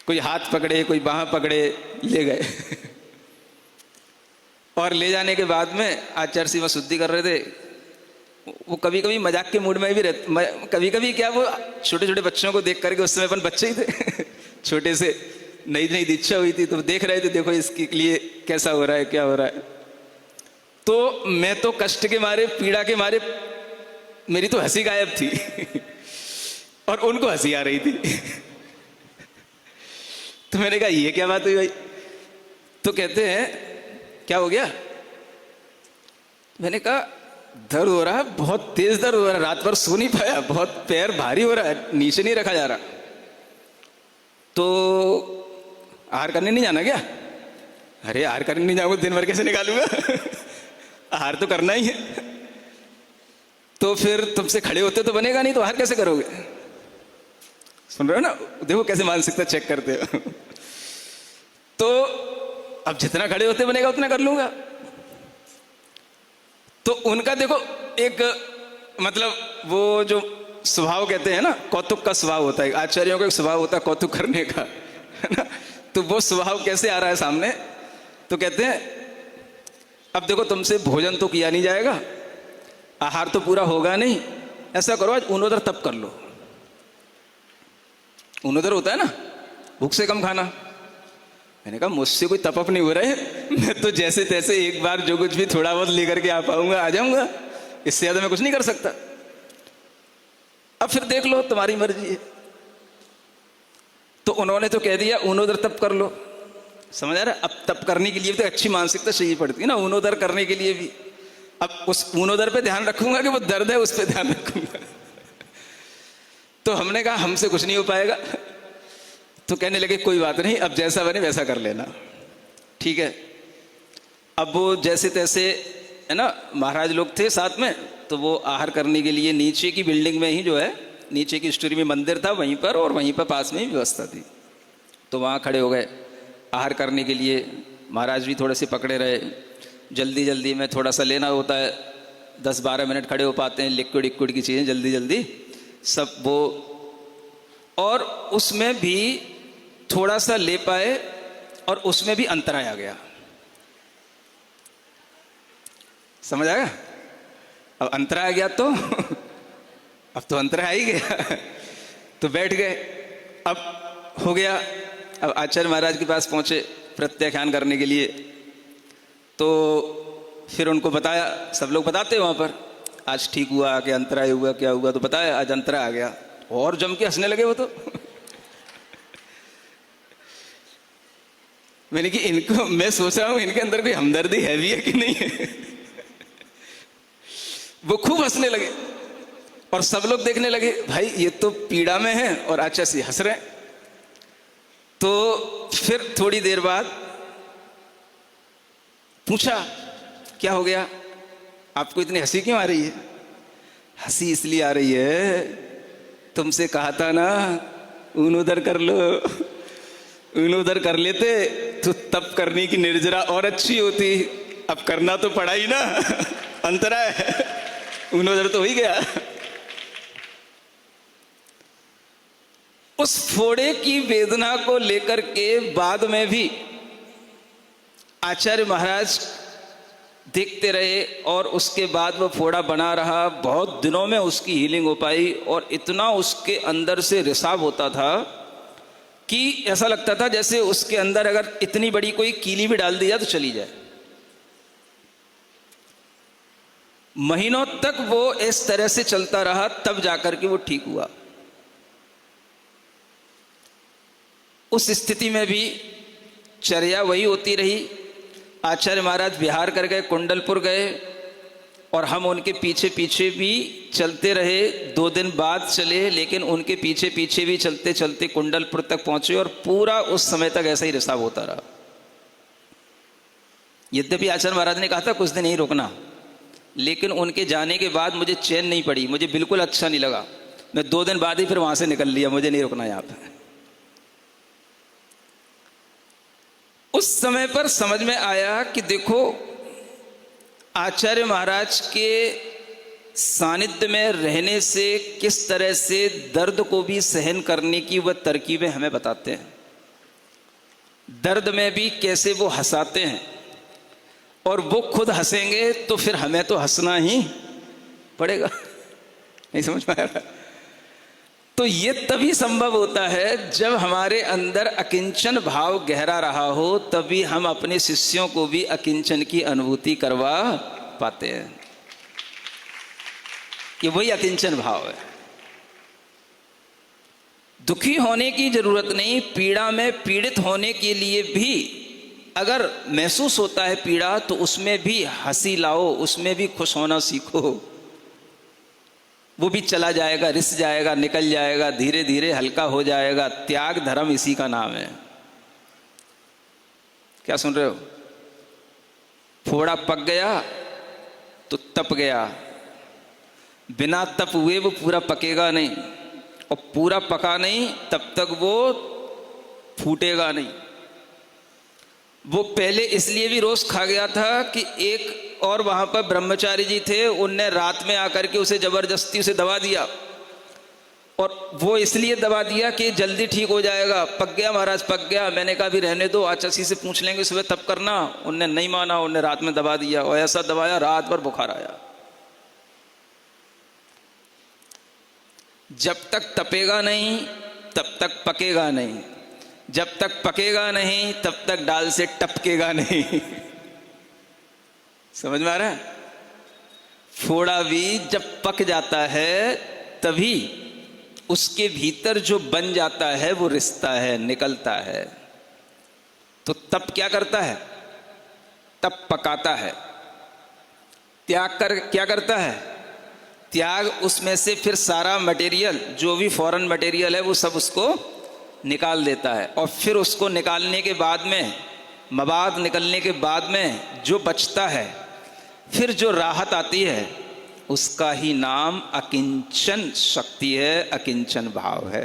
कोई हाथ पकड़े, कोई बाह पकड़े, ले गए। और ले जाने के बाद में आचार्य सिंह शुद्धि कर रहे थे। वो कभी कभी मजाक के मूड में भी रहते, कभी कभी क्या, वो छोटे छोटे बच्चों को देख करके, उस समय अपन बच्चे ही थे छोटे से, नई नई दीक्षा हुई थी, तो देख रहे थे देखो इसके लिए कैसा हो रहा है, क्या हो रहा है। तो मैं तो कष्ट के मारे, पीड़ा के मारे, मेरी तो हंसी गायब थी और उनको हंसी आ रही थी। तो मैंने कहा ये क्या बात हुई भाई। तो कहते हैं क्या हो गया। मैंने कहा दर्द हो रहा है, बहुत तेज दर्द हो रहा है, रात भर सो नहीं पाया, बहुत पैर भारी हो रहा है, नीचे नहीं रखा जा रहा। तो आहार करने नहीं जाना क्या। अरे आहार करने नहीं जाऊंगा, दिन भर कैसे निकालूंगा आहार तो करना ही है। तो फिर तुमसे खड़े होते तो बनेगा नहीं, तो आहार कैसे करोगे। सुन रहे हो ना, देखो कैसे मानसिकता चेक करते हो। तो अब जितना खड़े होते बनेगा उतना कर लूंगा। तो उनका देखो एक मतलब वो जो स्वभाव कहते हैं ना, कौतुक का स्वभाव होता है, आचार्यों का एक स्वभाव होता है कौतुक करने का, है ना। तो वो स्वभाव कैसे आ रहा है सामने। तो कहते हैं अब देखो तुमसे भोजन तो किया नहीं जाएगा, आहार तो पूरा होगा नहीं, ऐसा करो आज ऊनोदर तप कर लो। ऊनोदर होता है ना, भूख से कम खाना। मैंने कहा मुझसे कोई तप नहीं हो रहा है, मैं तो जैसे तैसे एक बार जो कुछ भी थोड़ा बहुत लेकर के आ पाऊंगा आ जाऊंगा, इससे ज्यादा मैं कुछ नहीं कर सकता। अब फिर देख लो तुम्हारी मर्जी है। तो उन्होंने तो कह दिया ऊनोदर तप कर लो, समझ आ रहा है। अब तप करने के लिए भी तो अच्छी मानसिकता चाहिए पड़ती है ना, ऊनोदर करने के लिए भी। अब उस ऊनोदर पे ध्यान रखूंगा कि वो दर्द है उस पे ध्यान रखूंगा। तो हमने कहा हमसे कुछ नहीं हो पाएगा। तो कहने लगे कोई बात नहीं, अब जैसा बने वैसा कर लेना, ठीक है। अब वो जैसे तैसे है ना, महाराज लोग थे साथ में, तो वो आहार करने के लिए नीचे की बिल्डिंग में ही जो है, नीचे की स्टोरी में मंदिर था वहीं पर, और वहीं पर पास में ही व्यवस्था थी। तो वहाँ खड़े हो गए आहार करने के लिए। महाराज भी थोड़े से पकड़े रहे, जल्दी जल्दी में थोड़ा सा लेना होता है, 10-12 मिनट खड़े हो पाते हैं, लिक्विड इक्विड की चीज़ें जल्दी जल्दी सब वो, और उसमें भी थोड़ा सा ले पाए, और उसमें भी अंतराय आ गया, समझ आया। अब अंतराय आ गया तो अब तो अंतराय आ ही गया। तो बैठ गए, अब हो गया। अब आचार्य महाराज के पास पहुंचे प्रत्याख्यान करने के लिए। तो फिर उनको बताया, सब लोग बताते हैं वहाँ पर, आज ठीक हुआ कि अंतराय हुआ, क्या हुआ, तो बताया आज अंतराय आ गया। और जम के हंसने लगे वो तो मैंने कि इनको, मैं सोच रहा हूं इनके अंदर कोई हमदर्दी है भी है कि नहीं है। वो खूब हंसने लगे और सब लोग देखने लगे, भाई ये तो पीड़ा में है और अच्छा से हंस रहे हैं। तो फिर थोड़ी देर बाद पूछा, क्या हो गया, आपको इतनी हंसी क्यों आ रही है? हंसी इसलिए आ रही है, तुमसे कहा था ना ऊन उधर कर लो, ऊन उधर कर लेते तो तब करने की निर्जरा और अच्छी होती। अब करना तो पड़ा ही ना, अंतरा है, ऊन उधर तो हो ही गया। उस फोड़े की वेदना को लेकर के बाद में भी आचार्य महाराज देखते रहे और उसके बाद वो फोड़ा बना रहा। बहुत दिनों में उसकी हीलिंग हो पाई और इतना उसके अंदर से रिसाव होता था कि ऐसा लगता था जैसे उसके अंदर अगर इतनी बड़ी कोई कीली भी डाल दी जाए तो चली जाए। महीनों तक वो इस तरह से चलता रहा, तब जाकर के वो ठीक हुआ। उस स्थिति में भी चर्या वही होती रही। आचार्य महाराज बिहार कर गए, कुंडलपुर गए और हम उनके पीछे पीछे भी चलते रहे। 2 दिन बाद चले, लेकिन उनके पीछे पीछे भी चलते चलते कुंडलपुर तक पहुंचे और पूरा उस समय तक ऐसा ही रिसाव होता रहा। यद्यपि आचार्य महाराज ने कहा था कुछ दिन यहीं रुकना, लेकिन उनके जाने के बाद मुझे चैन नहीं पड़ी, मुझे बिल्कुल अच्छा नहीं लगा। मैं 2 दिन बाद ही फिर वहां से निकल लिया, मुझे नहीं रुकना यहाँ पर। उस समय पर समझ में आया कि देखो, आचार्य महाराज के सानिध्य में रहने से किस तरह से दर्द को भी सहन करने की वह तरकीबें हमें बताते हैं। दर्द में भी कैसे वो हंसाते हैं, और वो खुद हंसेंगे तो फिर हमें तो हंसना ही पड़ेगा। नहीं समझ पाया? तो ये तभी संभव होता है जब हमारे अंदर अकिंचन भाव गहरा रहा हो, तभी हम अपने शिष्यों को भी अकिंचन की अनुभूति करवा पाते हैं। कि वही अकिंचन भाव है। दुखी होने की जरूरत नहीं, पीड़ा में पीड़ित होने के लिए भी अगर महसूस होता है पीड़ा, तो उसमें भी हंसी लाओ, उसमें भी खुश होना सीखो। वो भी चला जाएगा, रिस जाएगा, निकल जाएगा, धीरे धीरे हल्का हो जाएगा। त्याग धर्म इसी का नाम है। क्या सुन रहे हो? फोड़ा पक गया तो तप गया, बिना तप हुए वो पूरा पकेगा नहीं, और पूरा पका नहीं तब तक वो फूटेगा नहीं। वो पहले इसलिए भी रोज खा गया था कि एक और वहां पर ब्रह्मचारी जी थे, उनने रात में आकर के उसे जबरदस्ती उसे दबा दिया, और वो इसलिए दबा दिया कि जल्दी ठीक हो जाएगा। पक गया महाराज, पक गया। मैंने कहा भी रहने दो, आचार्य से पूछ लेंगे सुबह तब करना। उनने नहीं माना, उनने रात में दबा दिया, और ऐसा दबाया रात भर बुखार आया। जब तक तपेगा नहीं तब तक पकेगा नहीं, जब तक पकेगा नहीं तब तक डाल से टपकेगा नहीं। समझ में आ रहा है? फोड़ा भी जब पक जाता है तभी उसके भीतर जो बन जाता है वो रिश्ता है, निकलता है। तो तब क्या करता है? तब पकाता है। त्याग कर क्या करता है? त्याग उसमें से फिर सारा मटेरियल, जो भी फॉरेन मटेरियल है, वो सब उसको निकाल देता है। और फिर उसको निकालने के बाद में, मवाद निकलने के बाद में जो बचता है, फिर जो राहत आती है, उसका ही नाम अकिंचन शक्ति है, अकिंचन भाव है।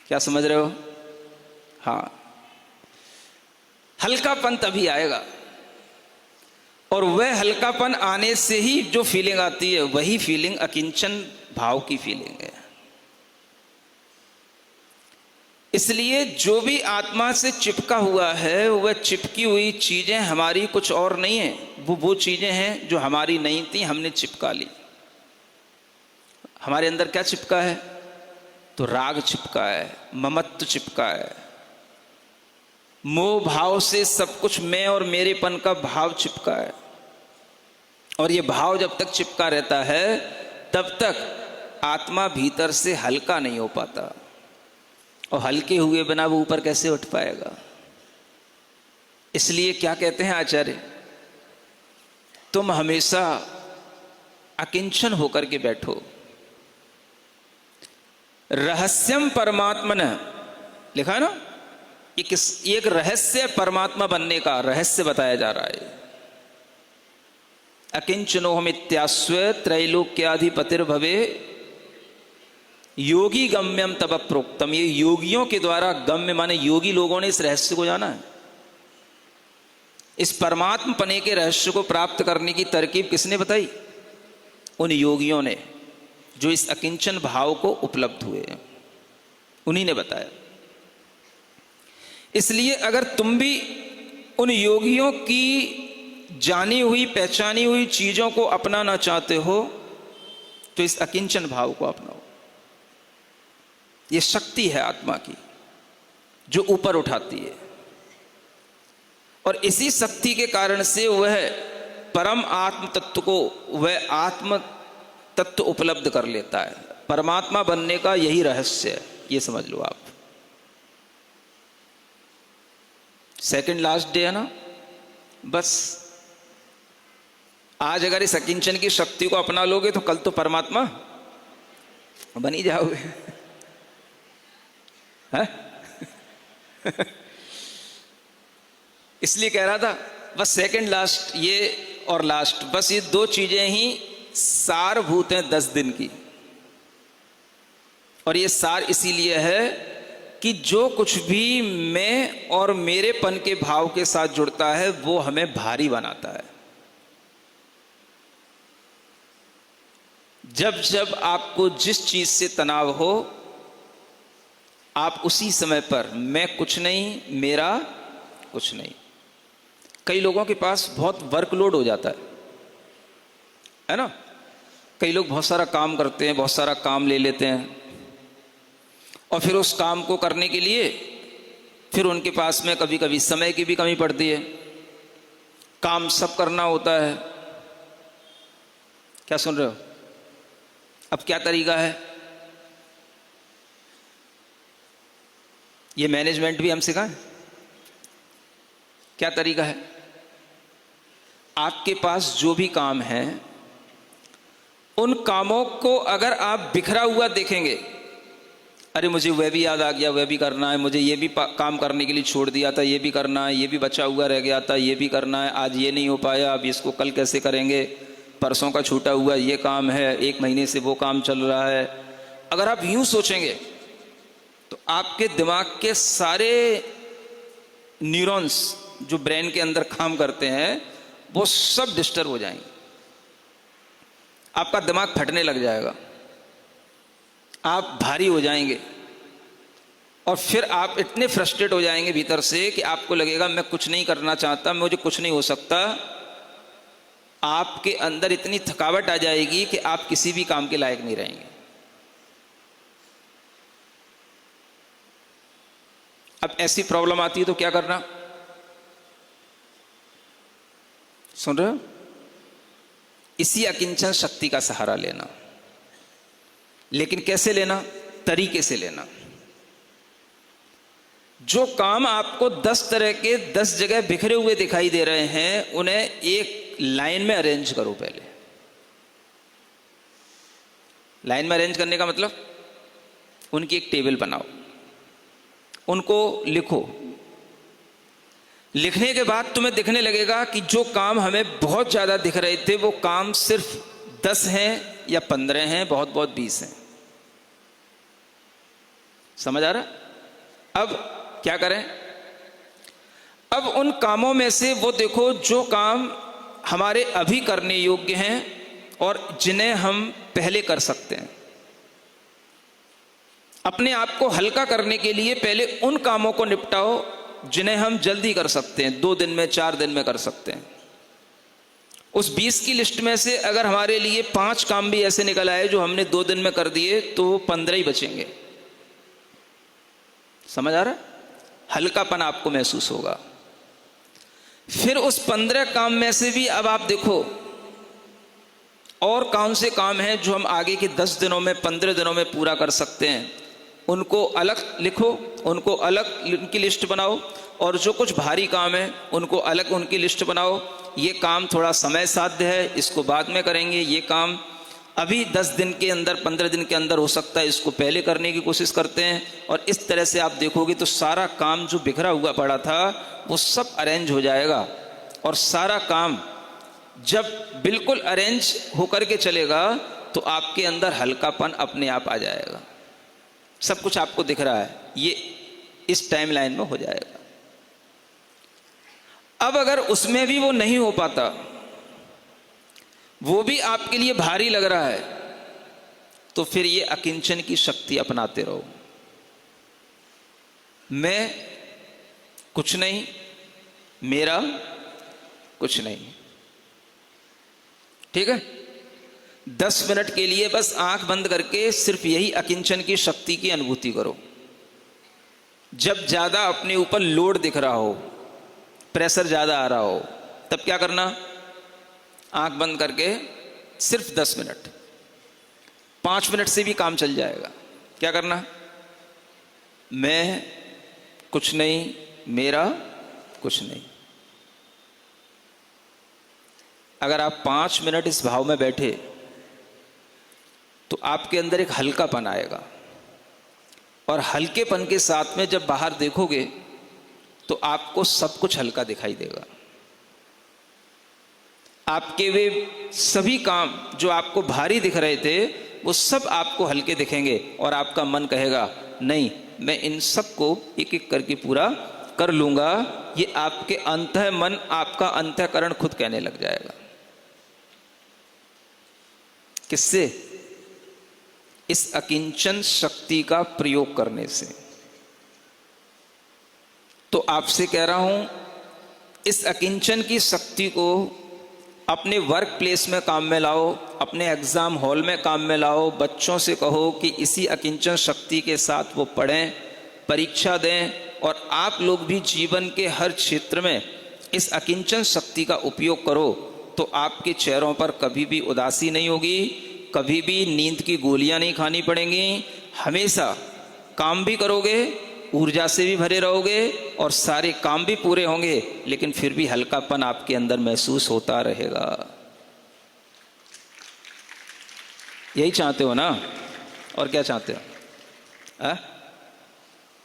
क्या समझ रहे हो? हाँ, हल्कापन तभी आएगा, और वह हल्कापन आने से ही जो फीलिंग आती है, वही फीलिंग अकिंचन भाव की फीलिंग है। इसलिए जो भी आत्मा से चिपका हुआ है, वह चिपकी हुई चीजें हमारी कुछ और नहीं है, वो चीजें हैं जो हमारी नहीं थी, हमने चिपका ली। हमारे अंदर क्या चिपका है? तो राग चिपका है, ममत्व चिपका है, मोह भाव से सब कुछ मैं और मेरेपन का भाव चिपका है। और ये भाव जब तक चिपका रहता है, तब तक आत्मा भीतर से हल्का नहीं हो पाता। और हल्के हुए बिना वो ऊपर कैसे उठ पाएगा। इसलिए क्या कहते हैं आचार्य, तुम हमेशा अकिंचन होकर के बैठो। रहस्यम परमात्मन, लिखा है ना, एक रहस्य परमात्मा बनने का रहस्य बताया जा रहा है। अकिंचनोहम इत्यास्व त्रैलोक्याधिपतिर्भवे योगी गम्यम तब प्रोक्तम। ये योगियों के द्वारा गम्य माने योगी लोगों ने इस रहस्य को जाना है। इस परमात्म पने के रहस्य को प्राप्त करने की तरकीब किसने बताई? उन योगियों ने जो इस अकिंचन भाव को उपलब्ध हुए, उन्हीं ने बताया। इसलिए अगर तुम भी उन योगियों की जानी हुई पहचानी हुई चीजों को अपनाना चाहते हो तो इस अकिंचन भाव को अपनाओ। यह शक्ति है आत्मा की जो ऊपर उठाती है, और इसी शक्ति के कारण से वह परम आत्म तत्व को, वह आत्म तत्व उपलब्ध कर लेता है। परमात्मा बनने का यही रहस्य है, ये समझ लो आप। सेकंड लास्ट डे है ना, बस आज अगर इस अकिंचन की शक्ति को अपना लोगे तो कल तो परमात्मा बन ही जाओगे, है? इसलिए कह रहा था बस सेकंड लास्ट ये और लास्ट, बस ये दो चीजें ही सारभूत हैं 10 दिन की। और ये सार इसीलिए है कि जो कुछ भी मैं और मेरेपन के भाव के साथ जुड़ता है वो हमें भारी बनाता है। जब जब आपको जिस चीज से तनाव हो, आप उसी समय पर मैं कुछ नहीं, मेरा कुछ नहीं। कई लोगों के पास बहुत वर्कलोड हो जाता है ना। कई लोग बहुत सारा काम करते हैं, बहुत सारा काम ले लेते हैं, और फिर उस काम को करने के लिए फिर उनके पास में कभी कभी समय की भी कमी पड़ती है। काम सब करना होता है। क्या सुन रहे हो? अब क्या तरीका है? ये मैनेजमेंट भी हम सिखाएं? क्या तरीका है? आपके पास जो भी काम है उन कामों को अगर आप बिखरा हुआ देखेंगे, अरे मुझे वह भी याद आ गया, वह भी करना है, मुझे ये भी काम करने के लिए छोड़ दिया था, ये भी करना है, ये भी बचा हुआ रह गया था, ये भी करना है, आज ये नहीं हो पाया, अब इसको कल कैसे करेंगे, परसों का छूटा हुआ ये काम है, 1 महीने से वो काम चल रहा है। अगर आप यूं सोचेंगे तो आपके दिमाग के सारे न्यूरॉन्स जो ब्रेन के अंदर काम करते हैं वो सब डिस्टर्ब हो जाएंगे। आपका दिमाग फटने लग जाएगा, आप भारी हो जाएंगे, और फिर आप इतने फ्रस्ट्रेट हो जाएंगे भीतर से कि आपको लगेगा मैं कुछ नहीं करना चाहता, मुझे कुछ नहीं हो सकता। आपके अंदर इतनी थकावट आ जाएगी कि आप किसी भी काम के लायक नहीं रहेंगे। अब ऐसी प्रॉब्लम आती है तो क्या करना? सुन रहे हो? इसी अकिंचन शक्ति का सहारा लेना। लेकिन कैसे लेना? तरीके से लेना। जो काम आपको 10 तरह के 10 जगह बिखरे हुए दिखाई दे रहे हैं, उन्हें एक लाइन में अरेंज करो। पहले लाइन में अरेंज करने का मतलब उनकी एक टेबल बनाओ, उनको लिखो। लिखने के बाद तुम्हें दिखने लगेगा कि जो काम हमें बहुत ज्यादा दिख रहे थे वो काम सिर्फ 10 हैं या 15 हैं, बहुत बहुत 20 हैं। समझ आ रहा? अब क्या करें? अब उन कामों में से वो देखो जो काम हमारे अभी करने योग्य हैं और जिन्हें हम पहले कर सकते हैं। अपने आप को हल्का करने के लिए पहले उन कामों को निपटाओ जिन्हें हम जल्दी कर सकते हैं, 2 दिन में, 4 दिन में कर सकते हैं। उस 20 की लिस्ट में से अगर हमारे लिए 5 काम भी ऐसे निकल आए जो हमने 2 दिन में कर दिए तो 15 ही बचेंगे। समझ आ रहा? हल्कापन आपको महसूस होगा। फिर उस 15 काम में से भी अब आप देखो और कौन से काम हैं जो हम आगे के 10 दिनों में, 15 दिनों में पूरा कर सकते हैं। उनको अलग लिखो, उनको अलग उनकी लिस्ट बनाओ, और जो कुछ भारी काम है उनको अलग उनकी लिस्ट बनाओ। ये काम थोड़ा समय साध्य है, इसको बाद में करेंगे, ये काम अभी 10 दिन के अंदर 15 दिन के अंदर हो सकता है, इसको पहले करने की कोशिश करते हैं। और इस तरह से आप देखोगे तो सारा काम जो बिखरा हुआ पड़ा था वो सब अरेंज हो जाएगा। और सारा काम जब बिल्कुल अरेंज होकर के चलेगा तो आपके अंदर हल्कापन अपने आप आ जाएगा। सब कुछ आपको दिख रहा है, ये इस टाइमलाइन में हो जाएगा। अब अगर उसमें भी वो नहीं हो पाता, वो भी आपके लिए भारी लग रहा है, तो फिर ये अकिंचन की शक्ति अपनाते रहो। मैं कुछ नहीं, मेरा कुछ नहीं। ठीक है, 10 मिनट के लिए बस आंख बंद करके सिर्फ यही अकिंचन की शक्ति की अनुभूति करो। जब ज्यादा अपने ऊपर लोड दिख रहा हो, प्रेशर ज्यादा आ रहा हो, तब क्या करना, आंख बंद करके सिर्फ 10 मिनट, 5 मिनट से भी काम चल जाएगा। क्या करना, मैं कुछ नहीं, मेरा कुछ नहीं। अगर आप 5 मिनट इस भाव में बैठे तो आपके अंदर एक हल्कापन आएगा, और हल्केपन के साथ में जब बाहर देखोगे तो आपको सब कुछ हल्का दिखाई देगा। आपके वे सभी काम जो आपको भारी दिख रहे थे वो सब आपको हल्के दिखेंगे, और आपका मन कहेगा नहीं, मैं इन सब को एक एक करके पूरा कर लूंगा। ये आपके अंतः मन, आपका अंतःकरण खुद कहने लग जाएगा। किससे? इस अकिंचन शक्ति का प्रयोग करने से। तो आपसे कह रहा हूं, इस अकिंचन की शक्ति को अपने वर्क प्लेस में काम में लाओ, अपने एग्जाम हॉल में काम में लाओ। बच्चों से कहो कि इसी अकिंचन शक्ति के साथ वो पढ़ें, परीक्षा दें, और आप लोग भी जीवन के हर क्षेत्र में इस अकिंचन शक्ति का उपयोग करो, तो आपके चेहरों पर कभी भी उदासी नहीं होगी, कभी भी नींद की गोलियां नहीं खानी पड़ेंगी। हमेशा काम भी करोगे, ऊर्जा से भी भरे रहोगे, और सारे काम भी पूरे होंगे, लेकिन फिर भी हल्कापन आपके अंदर महसूस होता रहेगा। यही चाहते हो ना? और क्या चाहते हो?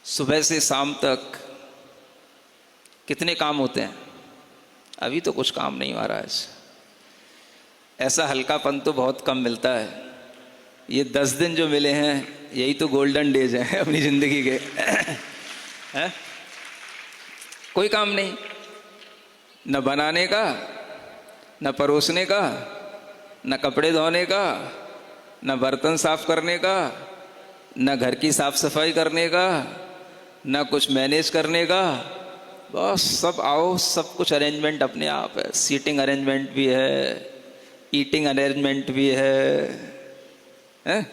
सुबह से शाम तक कितने काम होते हैं? अभी तो कुछ काम नहीं महाराज। ऐसा हल्कापन तो बहुत कम मिलता है। ये 10 दिन जो मिले हैं यही तो गोल्डन डेज हैं अपनी जिंदगी के। है? कोई काम नहीं, न बनाने का, न परोसने का, न कपड़े धोने का, न बर्तन साफ करने का, न घर की साफ सफाई करने का, न कुछ मैनेज करने का। बस सब आओ, सब कुछ अरेंजमेंट अपने आप है। सीटिंग अरेंजमेंट भी है, ईटिंग अरेंजमेंट भी है?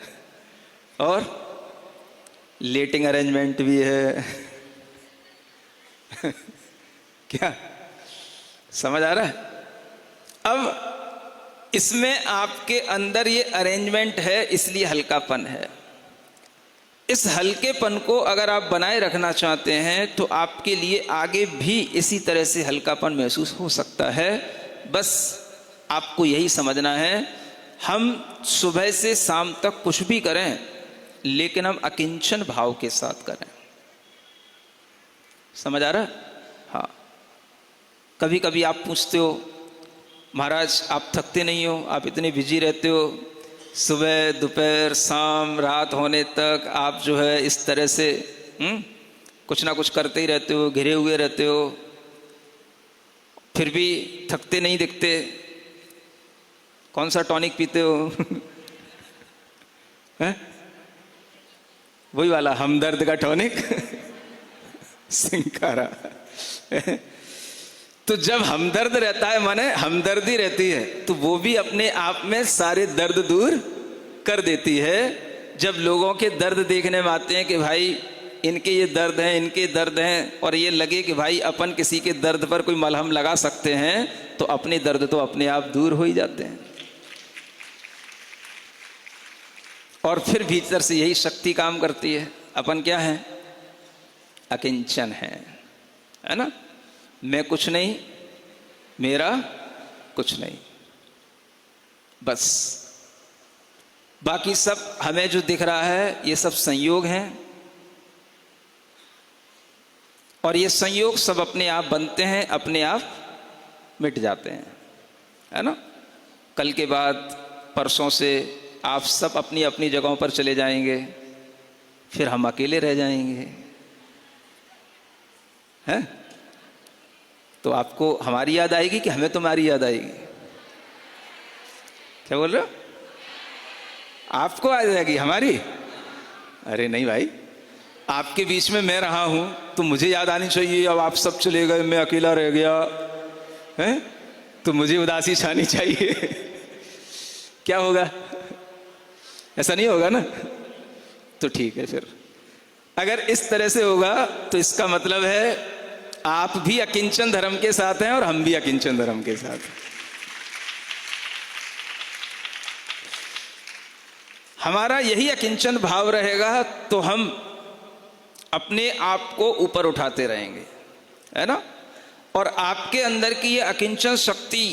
और लेटिंग अरेंजमेंट भी है। क्या समझ आ रहा है? अब इसमें आपके अंदर ये अरेंजमेंट है, इसलिए हल्कापन है। इस हल्केपन को अगर आप बनाए रखना चाहते हैं तो आपके लिए आगे भी इसी तरह से हल्कापन महसूस हो सकता है। बस आपको यही समझना है, हम सुबह से शाम तक कुछ भी करें, लेकिन हम अकिंचन भाव के साथ करें। समझ आ रहा है? हाँ। कभी कभी आप पूछते हो, महाराज आप थकते नहीं हो, आप इतने बिजी रहते हो, सुबह दोपहर शाम रात होने तक आप जो है इस तरह से कुछ ना कुछ करते ही रहते हो, घिरे हुए रहते हो, फिर भी थकते नहीं दिखते। कौन सा टॉनिक पीते हो? है? वही वाला हमदर्द का टॉनिक। सिंकारा। तो जब हमदर्द रहता है, माने हमदर्दी रहती है, तो वो भी अपने आप में सारे दर्द दूर कर देती है। जब लोगों के दर्द देखने में आते हैं कि भाई इनके ये दर्द हैं, इनके दर्द हैं, और ये लगे कि भाई अपन किसी के दर्द पर कोई मलहम लगा सकते हैं, तो अपने दर्द तो अपने आप दूर हो ही जाते हैं। और फिर भीतर से यही शक्ति काम करती है। अपन क्या है? अकिंचन है ना? मैं कुछ नहीं, मेरा कुछ नहीं, बस बाकी सब हमें जो दिख रहा है ये सब संयोग हैं, और ये संयोग सब अपने आप बनते हैं, अपने आप मिट जाते हैं, है ना? कल के बाद, परसों से आप सब अपनी अपनी जगहों पर चले जाएंगे, फिर हम अकेले रह जाएंगे, हैं? तो आपको हमारी याद आएगी कि हमें तुम्हारी याद आएगी? क्या बोल रहे हो? आपको आ जाएगी हमारी? अरे नहीं भाई, आपके बीच में मैं रहा हूं तो मुझे याद आनी चाहिए। अब आप सब चले गए, मैं अकेला रह गया है, तो मुझे उदासी छानी चाहिए। क्या होगा? ऐसा नहीं होगा ना? तो ठीक है, फिर अगर इस तरह से होगा तो इसका मतलब है आप भी अकिंचन धर्म के साथ हैं और हम भी अकिंचन धर्म के साथ हैं। हमारा यही अकिंचन भाव रहेगा तो हम अपने आप को ऊपर उठाते रहेंगे, है ना? और आपके अंदर की ये अकिंचन शक्ति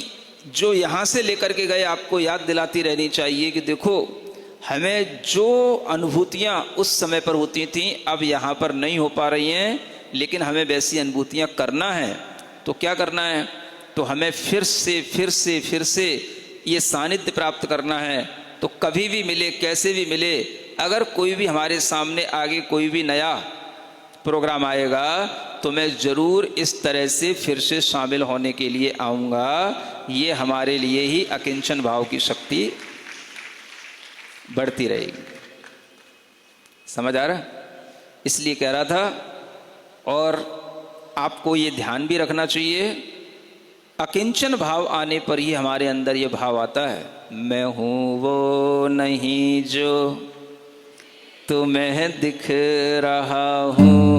जो यहां से लेकर के गए, आपको याद दिलाती रहनी चाहिए कि देखो, हमें जो अनुभूतियां उस समय पर होती थीं अब यहां पर नहीं हो पा रही हैं, लेकिन हमें वैसी अनुभूतियां करना है। तो क्या करना है? तो हमें फिर से ये सानिध्य प्राप्त करना है। तो कभी भी मिले, कैसे भी मिले, अगर कोई भी हमारे सामने आगे कोई भी नया प्रोग्राम आएगा तो मैं जरूर इस तरह से फिर से शामिल होने के लिए आऊँगा। ये हमारे लिए ही अकिंचन भाव की शक्ति बढ़ती रहेगी। समझ आ रहा? इसलिए कह रहा था, और आपको ये ध्यान भी रखना चाहिए, अकिंचन भाव आने पर ही हमारे अंदर ये भाव आता है, मैं हूँ वो नहीं जो तुम्हें दिख रहा हूँ।